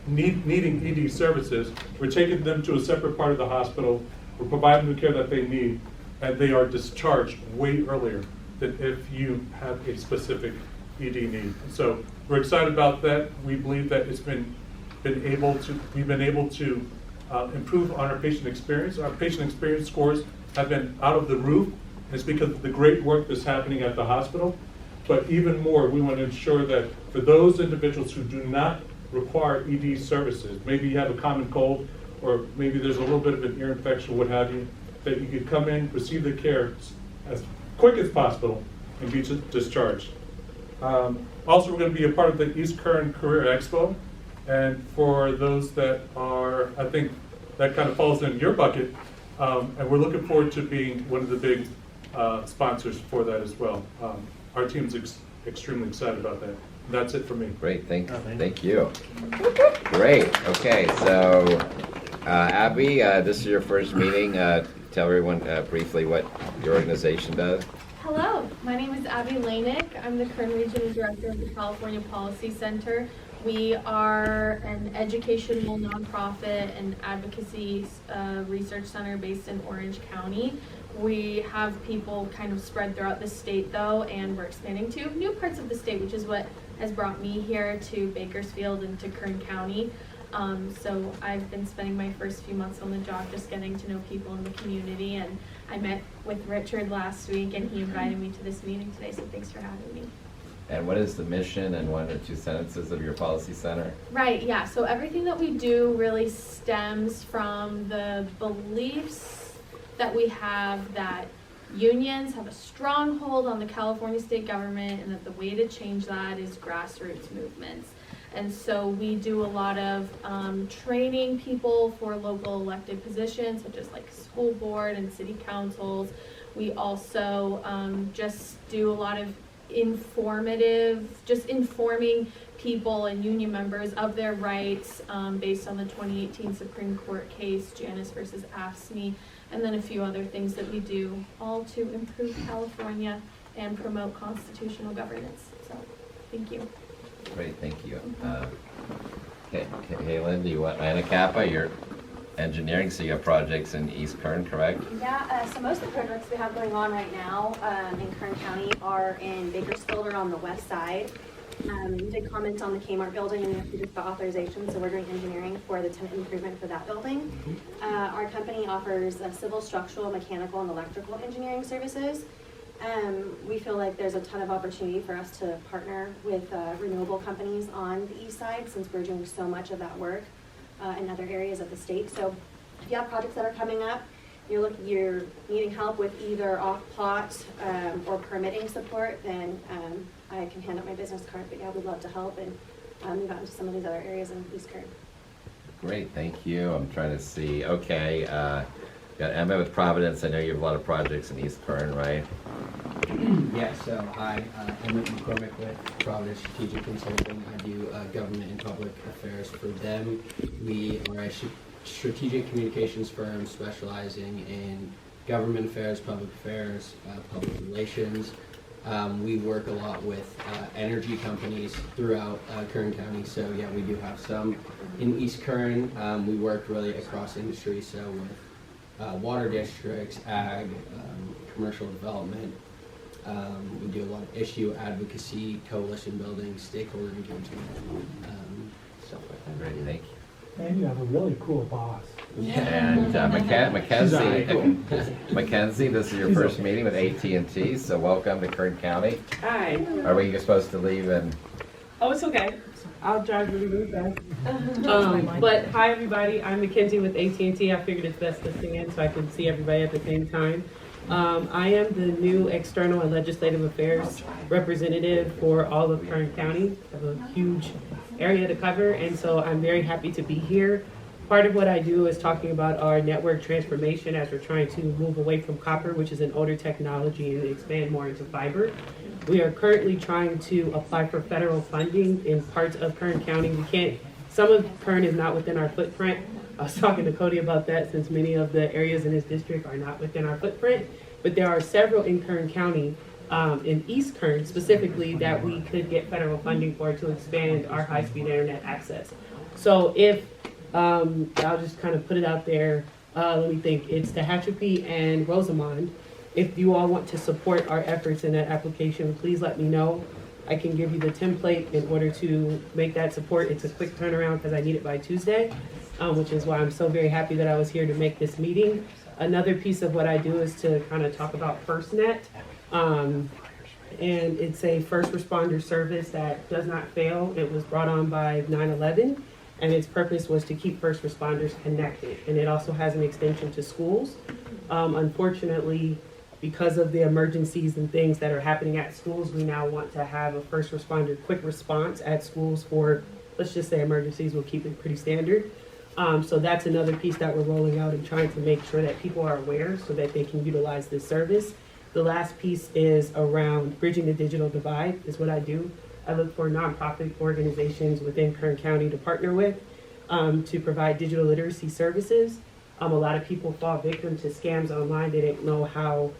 E: needing ED services, we're taking them to a separate part of the hospital, we're providing the care that they need, and they are discharged way earlier than if you have a specific ED need. So we're excited about that. We believe that we've been able to improve on our patient experience. Our patient experience scores have been out of the roof. It's because of the great work that's happening at the hospital. But even more, we want to ensure that for those individuals who do not require ED services, maybe you have a common cold, or maybe there's a little bit of an ear infection, what have you, that you could come in, receive the care as quick as possible, and be discharged. Also, we're going to be a part of the East Kern Career Expo. And for those that are, I think that kind of falls in your bucket, and we're looking forward to being one of the big sponsors for that as well. Our team's extremely excited about that. That's it for me.
J: Great, thank you. Great, okay, so Abby, this is your first meeting. Tell everyone briefly what your organization does.
M: Hello, my name is Abby Lanick. I'm the Kern Regional Director of the California Policy Center. We are an educational nonprofit and advocacy research center based in Orange County. We have people kind of spread throughout the state though, and we're expanding to new parts of the state, which is what has brought me here to Bakersfield and to Kern County. So I've been spending my first few months on the job just getting to know people in the community, and I met with Richard last week and he invited me to this meeting today, so thanks for having me.
J: And what is the mission and one or two sentences of your policy center?
M: Right, yeah. So everything that we do really stems from the beliefs that we have that unions have a strong hold on the California state government, and that the way to change that is grassroots movements. And so we do a lot of training people for local elected positions, such as like school board and city councils. We also just do a lot of informing people and union members of their rights based on the 2018 Supreme Court case, Janus versus AFSCME, and then a few other things that we do, all to improve California and promote constitutional governance. So, thank you.
J: Great, thank you. Kaylin, do you want, Anna Kappa, you're engineering, so you have projects in East Kern, correct?
C: Yeah, so most of the projects we have going on right now in Kern County are in Bakersfield or on the west side. You did comment on the Kmart building, and we have to do the authorization, so we're doing engineering for the tenant improvement for that building. Our company offers civil, structural, mechanical, and electrical engineering services. We feel like there's a ton of opportunity for us to partner with renewable companies on the east side, since we're doing so much of that work in other areas of the state. So if you have projects that are coming up, you're needing help with either off-plot or permitting support, then I can hand out my business card. But yeah, we'd love to help and move out into some of these other areas in East Kern.
J: Great, thank you. I'm trying to see, okay, got Emma with Providence. I know you have a lot of projects in East Kern, right?
V: Yeah, so hi, I'm McCormick with Providence Strategic Consulting. I do government and public affairs for them. We are a strategic communications firm specializing in government affairs, public relations. We work a lot with energy companies throughout Kern County. So yeah, we do have some in East Kern. We work really across industry, so with water districts, ag, commercial development. We do a lot of issue advocacy, coalition building, stakeholder engagement, stuff like that.
J: Great, thank you.
W: And you have a really cool boss.
J: And Mackenzie, this is your first meeting with AT&T, so welcome to Kern County.
X: Hi.
J: Are we supposed to leave and?
X: Oh, it's okay. I'll drive really fast. But hi, everybody. I'm Mackenzie with AT&T. I figured it's best to stand so I can see everybody at the same time. I am the new External and Legislative Affairs representative for all of Kern County. I have a huge area to cover, and so I'm very happy to be here. Part of what I do is talking about our network transformation as we're trying to move away from copper, which is an older technology, and expand more into fiber. We are currently trying to apply for federal funding in parts of Kern County. Some of Kern is not within our footprint. I was talking to Cody about that, since many of the areas in his district are not within our footprint. But there are several in Kern County, in East Kern specifically, that we could get federal funding for to expand our high-speed internet access. So if, I'll just kind of put it out there, let me think, it's Tehachapi and Rosamond. If you all want to support our efforts in that application, please let me know. I can give you the template in order to make that support. It's a quick turnaround because I need it by Tuesday, which is why I'm so very happy that I was here to make this meeting. Another piece of what I do is to kind of talk about FirstNet. And it's a first responder service that does not fail. It was brought on by 9/11, and its purpose was to keep first responders connected. And it also has an extension to schools. Unfortunately, because of the emergencies and things that are happening at schools, we now want to have a first responder quick response at schools for, let's just say, emergencies. We'll keep it pretty standard. So that's another piece that we're rolling out and trying to make sure that people are aware so that they can utilize this service. The last piece is around bridging the digital divide, is what I do. I look for nonprofit organizations within Kern County to partner with to provide digital literacy services. A lot of people fall victim to scams online. They didn't know how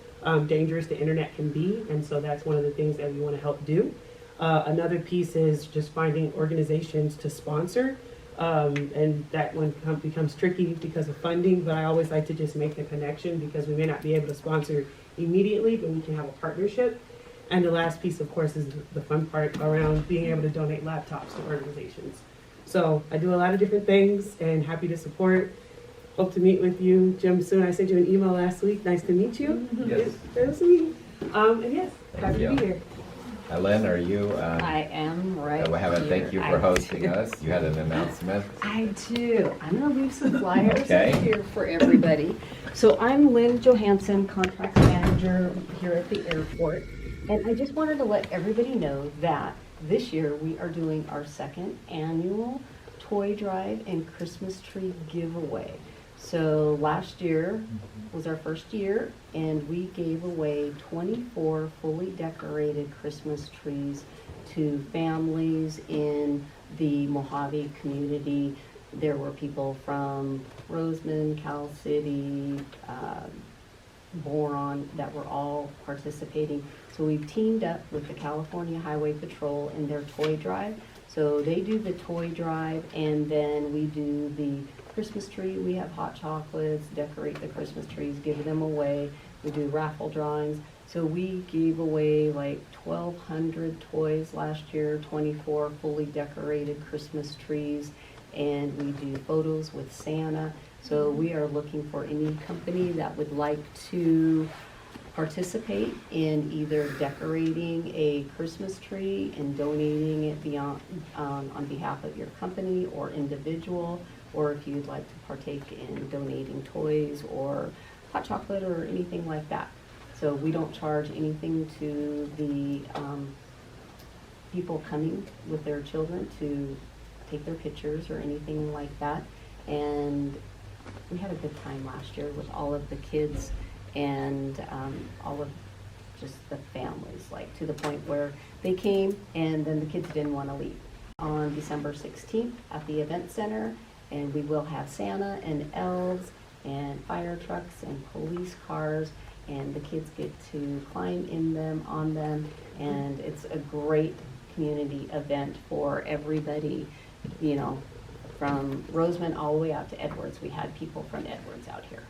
X: dangerous the internet can be, and so that's one of the things that we want to help do. Another piece is just finding organizations to sponsor. And that one becomes tricky because of funding, but I always like to just make the connection because we may not be able to sponsor immediately, but we can have a partnership. And the last piece, of course, is the fun part around being able to donate laptops to organizations. So I do a lot of different things and happy to support. Hope to meet with you, Jim, soon. I sent you an email last week. Nice to meet you.
E: Yes.
X: It was me. And yes, happy to be here.
J: Lynn, are you?
B: I am right
J: We haven't. Thank you
B: here.
J: for
B: I
J: hosting
B: do.
J: us. You had an announcement.
B: I do. I'm gonna leave some flyers
J: Okay.
B: up here for everybody. So I'm Lynn Johansson, Contracts Manager here at the airport. And I just wanted to let everybody know that this year we are doing our second annual toy drive and Christmas tree giveaway. So last year was our first year, and we gave away 24 fully decorated Christmas trees to families in the Mojave community. There were people from Roseman, Cal City, Boron, that were all participating. So we've teamed up with the California Highway Patrol in their toy drive. So they do the toy drive, and then we do the Christmas tree. We have hot chocolates, decorate the Christmas trees, give them away. We do raffle drawings. So we gave away like 1,200 toys last year, 24 fully decorated Christmas trees, and we do photos with Santa. So we are looking for any company that would like to participate in either decorating a Christmas tree and donating it beyond, on behalf of your company or individual, or if you'd like to partake in donating toys or hot chocolate or anything like that. So we don't charge anything to the people coming with their children to take their pictures or anything like that. And we had a good time last year with all of the kids and all of just the families, like to the point where they came and then the kids didn't want to leave. On December 16th at the event center, and we will have Santa and elves and fire trucks and police cars, and the kids get to climb in them, on them, and it's a great community event for everybody, you know, from Roseman all the way out to Edwards. We had people from Edwards out here.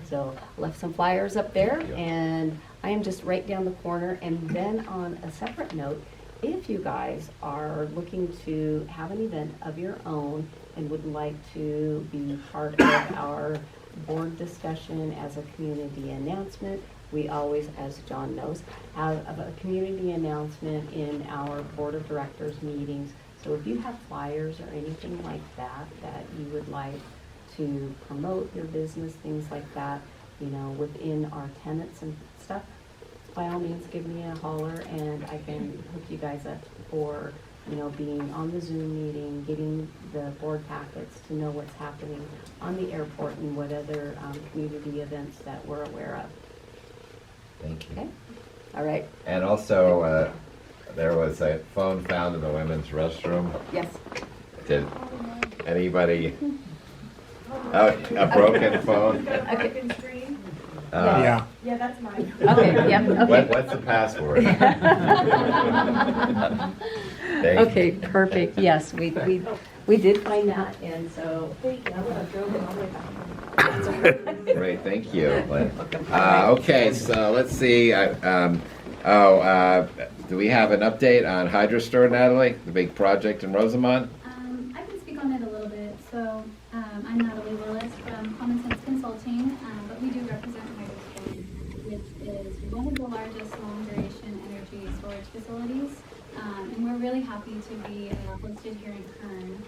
B: So left some flyers up there, and I am just right down the corner. And then on a separate note, if you guys are looking to have an event of your own and would like to be part of our board discussion as a community announcement, we always, as John knows, have a community announcement in our board of directors meetings. So if you have flyers or anything like that that you would like to promote your business, things like that, you know, within our tenants and stuff, by all means, give me a holler and I can hook you guys up for, you know, being on the Zoom meeting, getting the board packets to know what's happening on the airport and what other community events that we're aware of.
J: Thank you.
B: Okay? All right.
J: And also, there was a phone found in the women's restroom.
B: Yes.
J: Did anybody? Oh, a broken phone?
B: Okay.
J: Yeah.
D: Yeah, that's mine.
B: Okay, yep, okay.
J: What's the password?
B: Okay, perfect. Yes, we did find that, and so I would have drove it all the way back.
J: Great, thank you. Okay, so let's see. Do we have an update on HydroStore, Natalie? The big project in Rosamond?
O: I can speak on it a little bit. So I'm Natalie Willis from Common Sense Consulting, but we do represent HydroStore, which is one of the largest long-duration energy storage facilities. And we're really happy to be hosted here in Kern,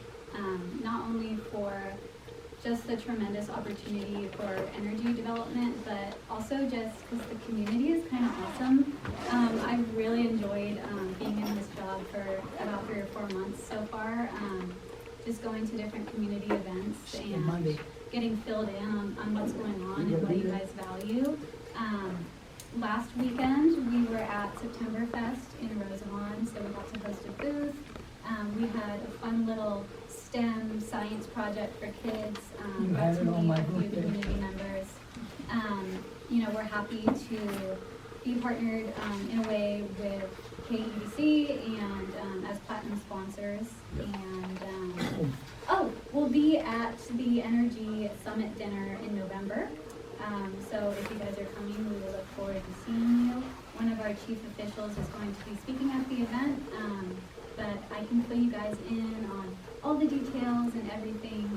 O: not only for just the tremendous opportunity for energy development, but also just because the community is kind of awesome. I've really enjoyed being in this job for about 3 or 4 months so far, just going to different community events and getting filled in on what's going on and what you guys value. Last weekend, we were at Septemberfest in Rosamond, so we got to host a booth. We had a fun little STEM science project for kids. Got to meet a few community members. You know, we're happy to be partnered in a way with KEDC and as platinum sponsors. And we'll be at the Energy Summit dinner in November. So if you guys are coming, we will look forward to seeing you. One of our chief officials is going to be speaking at the event, but I can fill you guys in on all the details and everything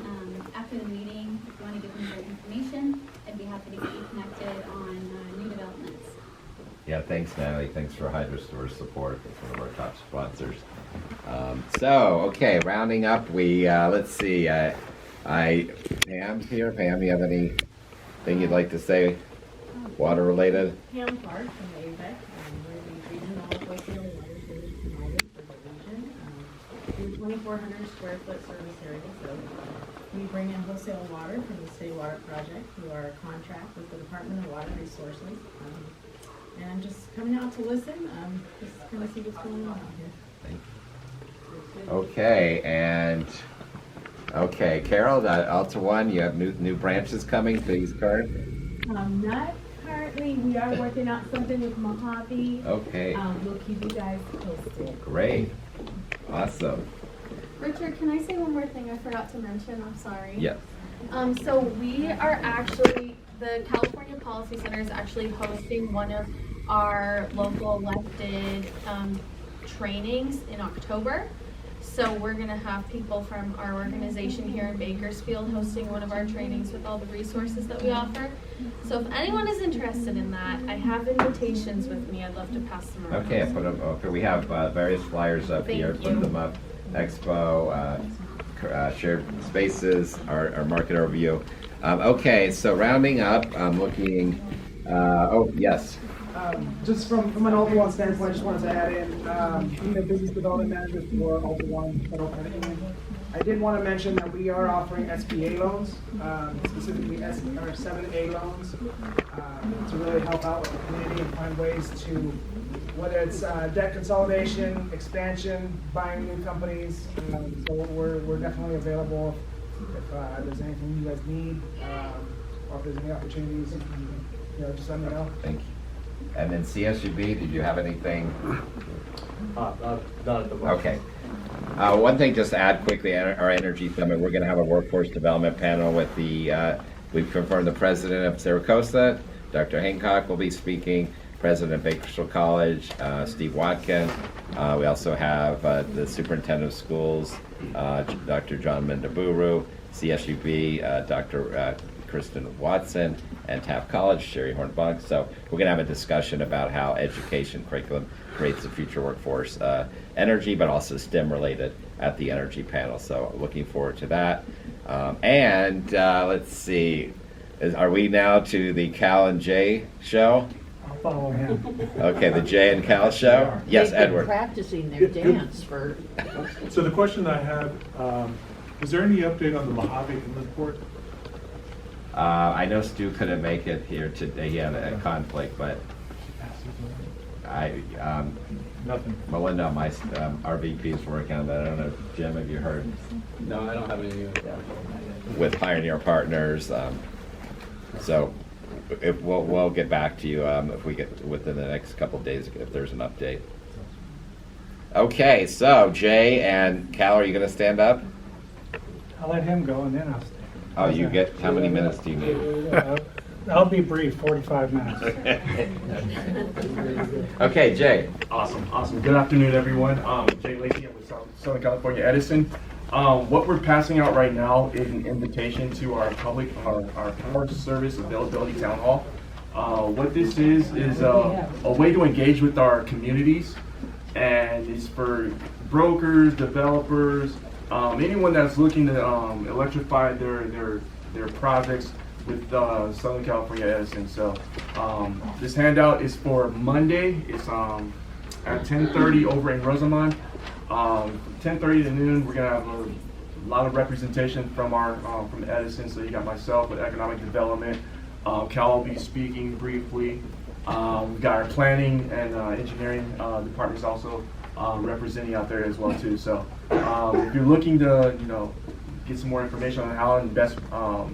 O: after the meeting. If you want to give me your information, I'd be happy to get you connected on new developments.
J: Yeah, thanks, Natalie. Thanks for HydroStore's support. It's one of our top sponsors. Okay, rounding up, let's see. Pam's here. Pam, you have anything you'd like to say, water related?
L: Pam Clark from Ekedc. We're the regional wholesale water service provider for the region. We're 2,400 square foot service area, so we bring in wholesale water from the State Water Project through our contract with the Department of Water Resources. And I'm just coming out to listen, just kind of see what's going on out here.
J: Thank you. Okay, Carol, Alta One, you have new branches coming to East Current?
L: Not currently, we are working out something with Mojave.
J: Okay.
L: We'll keep you guys posted.
J: Great. Awesome.
M: Richard, can I say one more thing I forgot to mention? I'm sorry.
J: Yes.
M: So we are actually, the California Policy Center is actually hosting one of our local elected trainings in October. So we're gonna have people from our organization here in Bakersfield hosting one of our trainings with all the resources that we offer. So if anyone is interested in that, I have invitations with me. I'd love to pass them around.
J: Okay, okay, we have various flyers up
M: Thank
J: here.
M: you.
J: Put them up. Expo, shared spaces, our market overview. Okay, so rounding up, I'm looking. Oh yes.
R: Just from an Alta One standpoint, I just wanted to add in, I'm the business development manager for Alta One Federal Credit Union. I did want to mention that we are offering SBA loans, specifically 7A loans, to really help out with the community and find ways to, whether it's debt consolidation, expansion, buying new companies. So we're definitely available if there's anything you guys need, or if there's any opportunities, just let me know.
J: Thank you. And then CSUB, did you have anything?
S: Not at the moment.
J: Okay. One thing just to add quickly, our Energy Summit, we're going to have a workforce development panel with we've confirmed the president of Saracosa, Dr. Hancock will be speaking, president of Bakersfield College, Steve Watkin. We also have the superintendent of schools, Dr. John Mendaburu, CSUB, Dr. Kristen Watson, and Taft College, Sherry Hornbach. So we're going to have a discussion about how education curriculum creates the future workforce, energy, but also STEM related at the energy panel. So looking forward to that. Let's see, are we now to the Cal and Jay show?
R: I'll follow him.
J: Okay, the Jay and Cal show? Yes,
U: They've been
J: Edward.
U: practicing their dance for.
E: So the question I have, is there any update on the Mojave Inlet Port?
J: I know Stu couldn't make it here today. He had a conflict, but
S: Nothing.
J: Melinda, our VP, is working on that. I don't know, Jim, have you heard?
P: No, I don't have any.
J: With Pioneer Partners. So we'll get back to you if we get within the next couple of days if there's an update. Okay, so Jay and Cal, are you going to stand up?
R: I'll let him go and then I'll stay.
J: Oh, you get, how many minutes do you need?
R: I'll be brief, 45 minutes.
J: Okay, Jay.
S: Awesome. Good afternoon, everyone. Jay Lacey, I'm with Southern California Edison. What we're passing out right now is an invitation to our public, our power service availability town hall. What this is a way to engage with our communities, and it's for brokers, developers, anyone that's looking to electrify their projects with Southern California Edison. So this handout is for Monday. It's at 10:30 over in Rosamond. 10:30 to noon. We're gonna have a lot of representation from from Edison. So you got myself with economic development. Cal will be speaking briefly. We've got our planning and engineering departments also representing out there as well too. So if you're looking to get some more information on how and best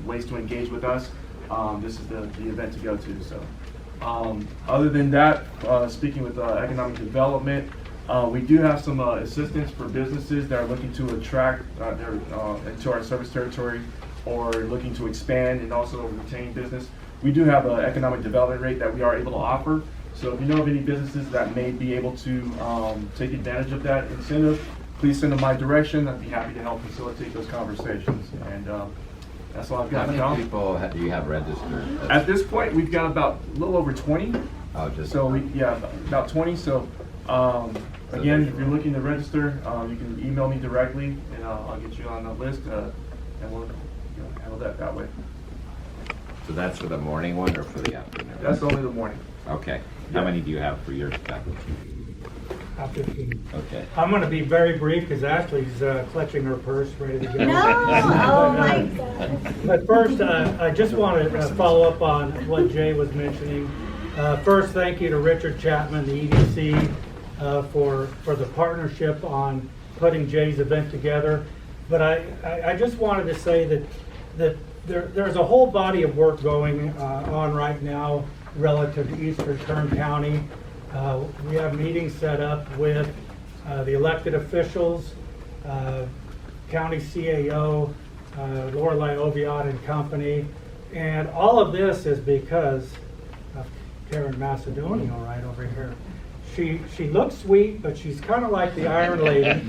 S: ways to engage with us, this is the event to go to. So other than that, speaking with economic development, we do have some assistance for businesses that are looking to attract into our service territory or looking to expand and also retain business. We do have an economic development rate that we are able to offer. So if you know of any businesses that may be able to take advantage of that incentive, please send them my direction. I'd be happy to help facilitate those conversations. And that's all I've got.
J: How many people do you have registered?
S: At this point, we've got about a little over 20.
J: Oh, just.
S: So about 20. So again, if you're looking to register, you can email me directly, and I'll get you on the list, and we'll handle that way.
J: So that's for the morning one or for the afternoon?
S: That's only the morning.
J: Okay. How many do you have for yours, Pat? Okay.
H: I'm going to be very brief because Ashley's clutching her purse, ready to go.
O: No! Oh my God.
H: But first, I just want to follow up on what Jay was mentioning. First, thank you to Richard Chapman, the EDC, for the partnership on putting Jay's event together. But I just wanted to say that there's a whole body of work going on right now relative to Eastern Kern County. We have meetings set up with the elected officials, County CAO, Lorelei Oviatt and company, and all of this is because of Karen Macedonio right over here. She looks sweet, but she's kind of like the Iron Lady.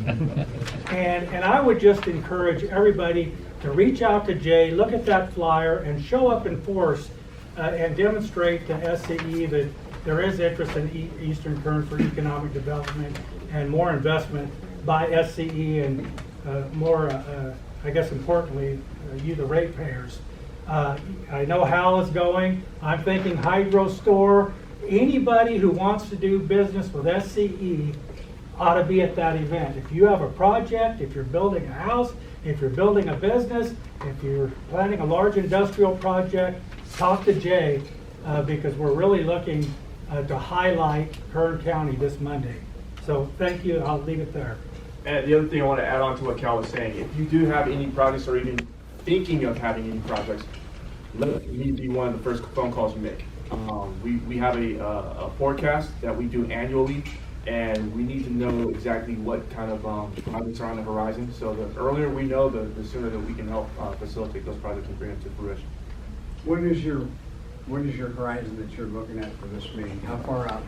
H: And I would just encourage everybody to reach out to Jay, look at that flyer, and show up in force and demonstrate to SCE that there is interest in Eastern Kern for economic development and more investment by SCE and more, I guess importantly, you the ratepayers. I know Hal is going. I'm thinking Hydro Store. Anybody who wants to do business with SCE ought to be at that event. If you have a project, if you're building a house, if you're building a business, if you're planning a large industrial project, talk to Jay because we're really looking to highlight Kern County this Monday. So thank you. I'll leave it there.
S: And the other thing I want to add on to what Cal was saying, if you do have any projects or even thinking of having any projects, let me be one of the first phone calls you make. We have a forecast that we do annually, and we need to know exactly what kind of projects are on the horizon. So the earlier we know, the sooner that we can help facilitate those projects and bring them to fruition.
Q: What is your horizon that you're looking at for this meeting? How far out?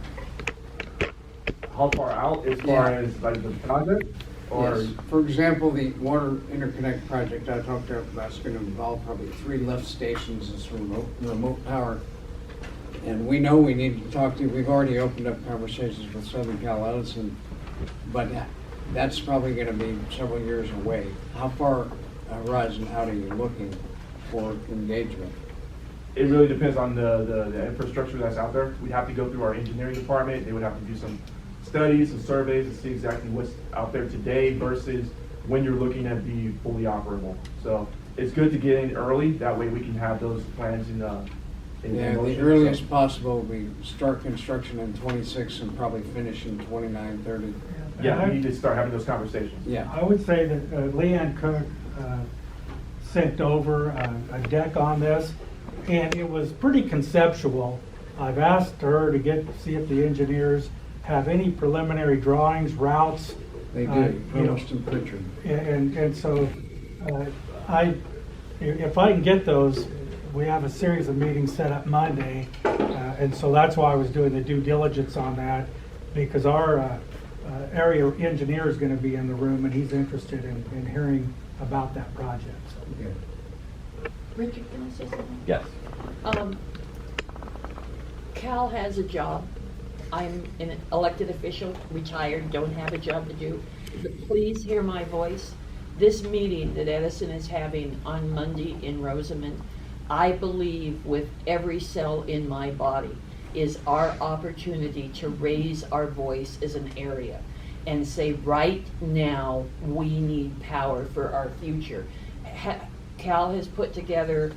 S: How far out as far as like the project? Or
Q: Yes. For example, the water interconnect project I talked about is going to involve probably 3 lift stations and some remote power. And we know we need to talk to, we've already opened up conversations with Southern Cal Edison, but that's probably going to be several years away. How far horizon out are you looking for engagement?
S: it really depends on the infrastructure that's out there. We'd have to go through our engineering department. They would have to do some studies and surveys to see exactly what's out there today versus when you're looking at be fully operable. So it's good to get in early. That way we can have those plans in
Q: Yeah,
S: motion.
Q: the earliest possible, we start construction in 26 and probably finish in 29, 30.
S: Yeah, we need to start having those conversations.
Q: Yeah.
H: I would say that Leanne Cook sent over a deck on this, and it was pretty conceptual. I've asked her to see if the engineers have any preliminary drawings, routes.
Q: They do, Provost and Pritchard.
H: And so if I can get those, we have a series of meetings set up Monday, and so that's why I was doing the due diligence on that, because our area engineer is going to be in the room, and he's interested in hearing about that project. So.
U: Richard, can I say something?
J: Yes.
U: Cal has a job. I'm an elected official, retired, don't have a job to do. But please hear my voice. This meeting that Edison is having on Monday in Rosamond, I believe with every cell in my body, is our opportunity to raise our voice as an area and say right now we need power for our future. Cal has put together,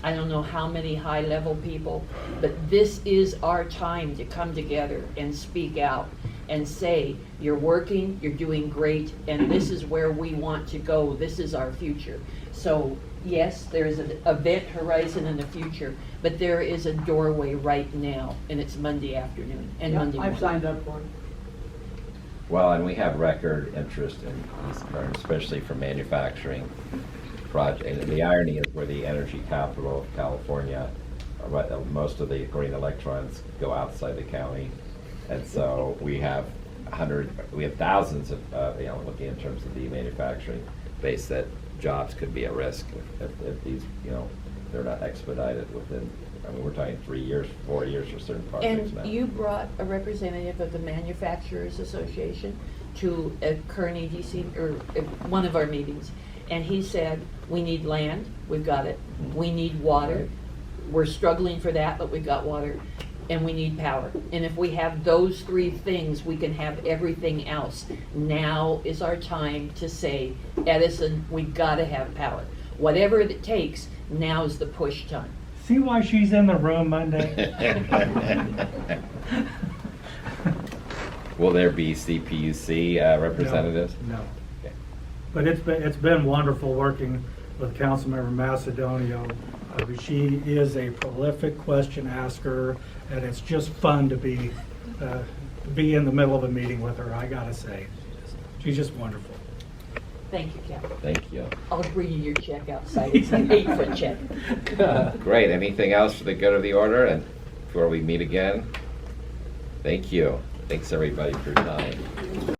U: I don't know how many high-level people, but this is our time to come together and speak out and say, you're working, you're doing great, and this is where we want to go, this is our future. So yes, there is an event horizon in the future, but there is a doorway right now, and it's Monday afternoon and Monday morning.
I: I've signed up for it.
J: Well, and we have record interest in East Kern, especially for manufacturing project. And the irony is we're the energy capital of California. Most of the green electrons go outside the county, and so we have thousands of looking in terms of the manufacturing base that jobs could be at risk if these they're not expedited within I mean, we're talking 3 years, 4 years for certain projects now.
U: And you brought a representative of the Manufacturers Association to a current EDC, or one of our meetings, and he said, we need land, we've got it. We need water, we're struggling for that, but we've got water. And we need power. And if we have those three things, we can have everything else. Now is our time to say, Edison, we gotta have power. Whatever it takes, now's the push time.
H: See why she's in the room Monday?
J: Will there be CPUC representatives?
H: No. But it's been wonderful working with Councilmember Macedonio. She is a prolific question asker, and it's just fun to be in the middle of a meeting with her, I gotta say. She's just wonderful.
U: Thank you, Captain.
J: Thank you.
U: I'll bring you your check outside. It's an 8-foot check.
J: Great. Anything else for the good of the order and before we meet again? Thank you. Thanks everybody for your time.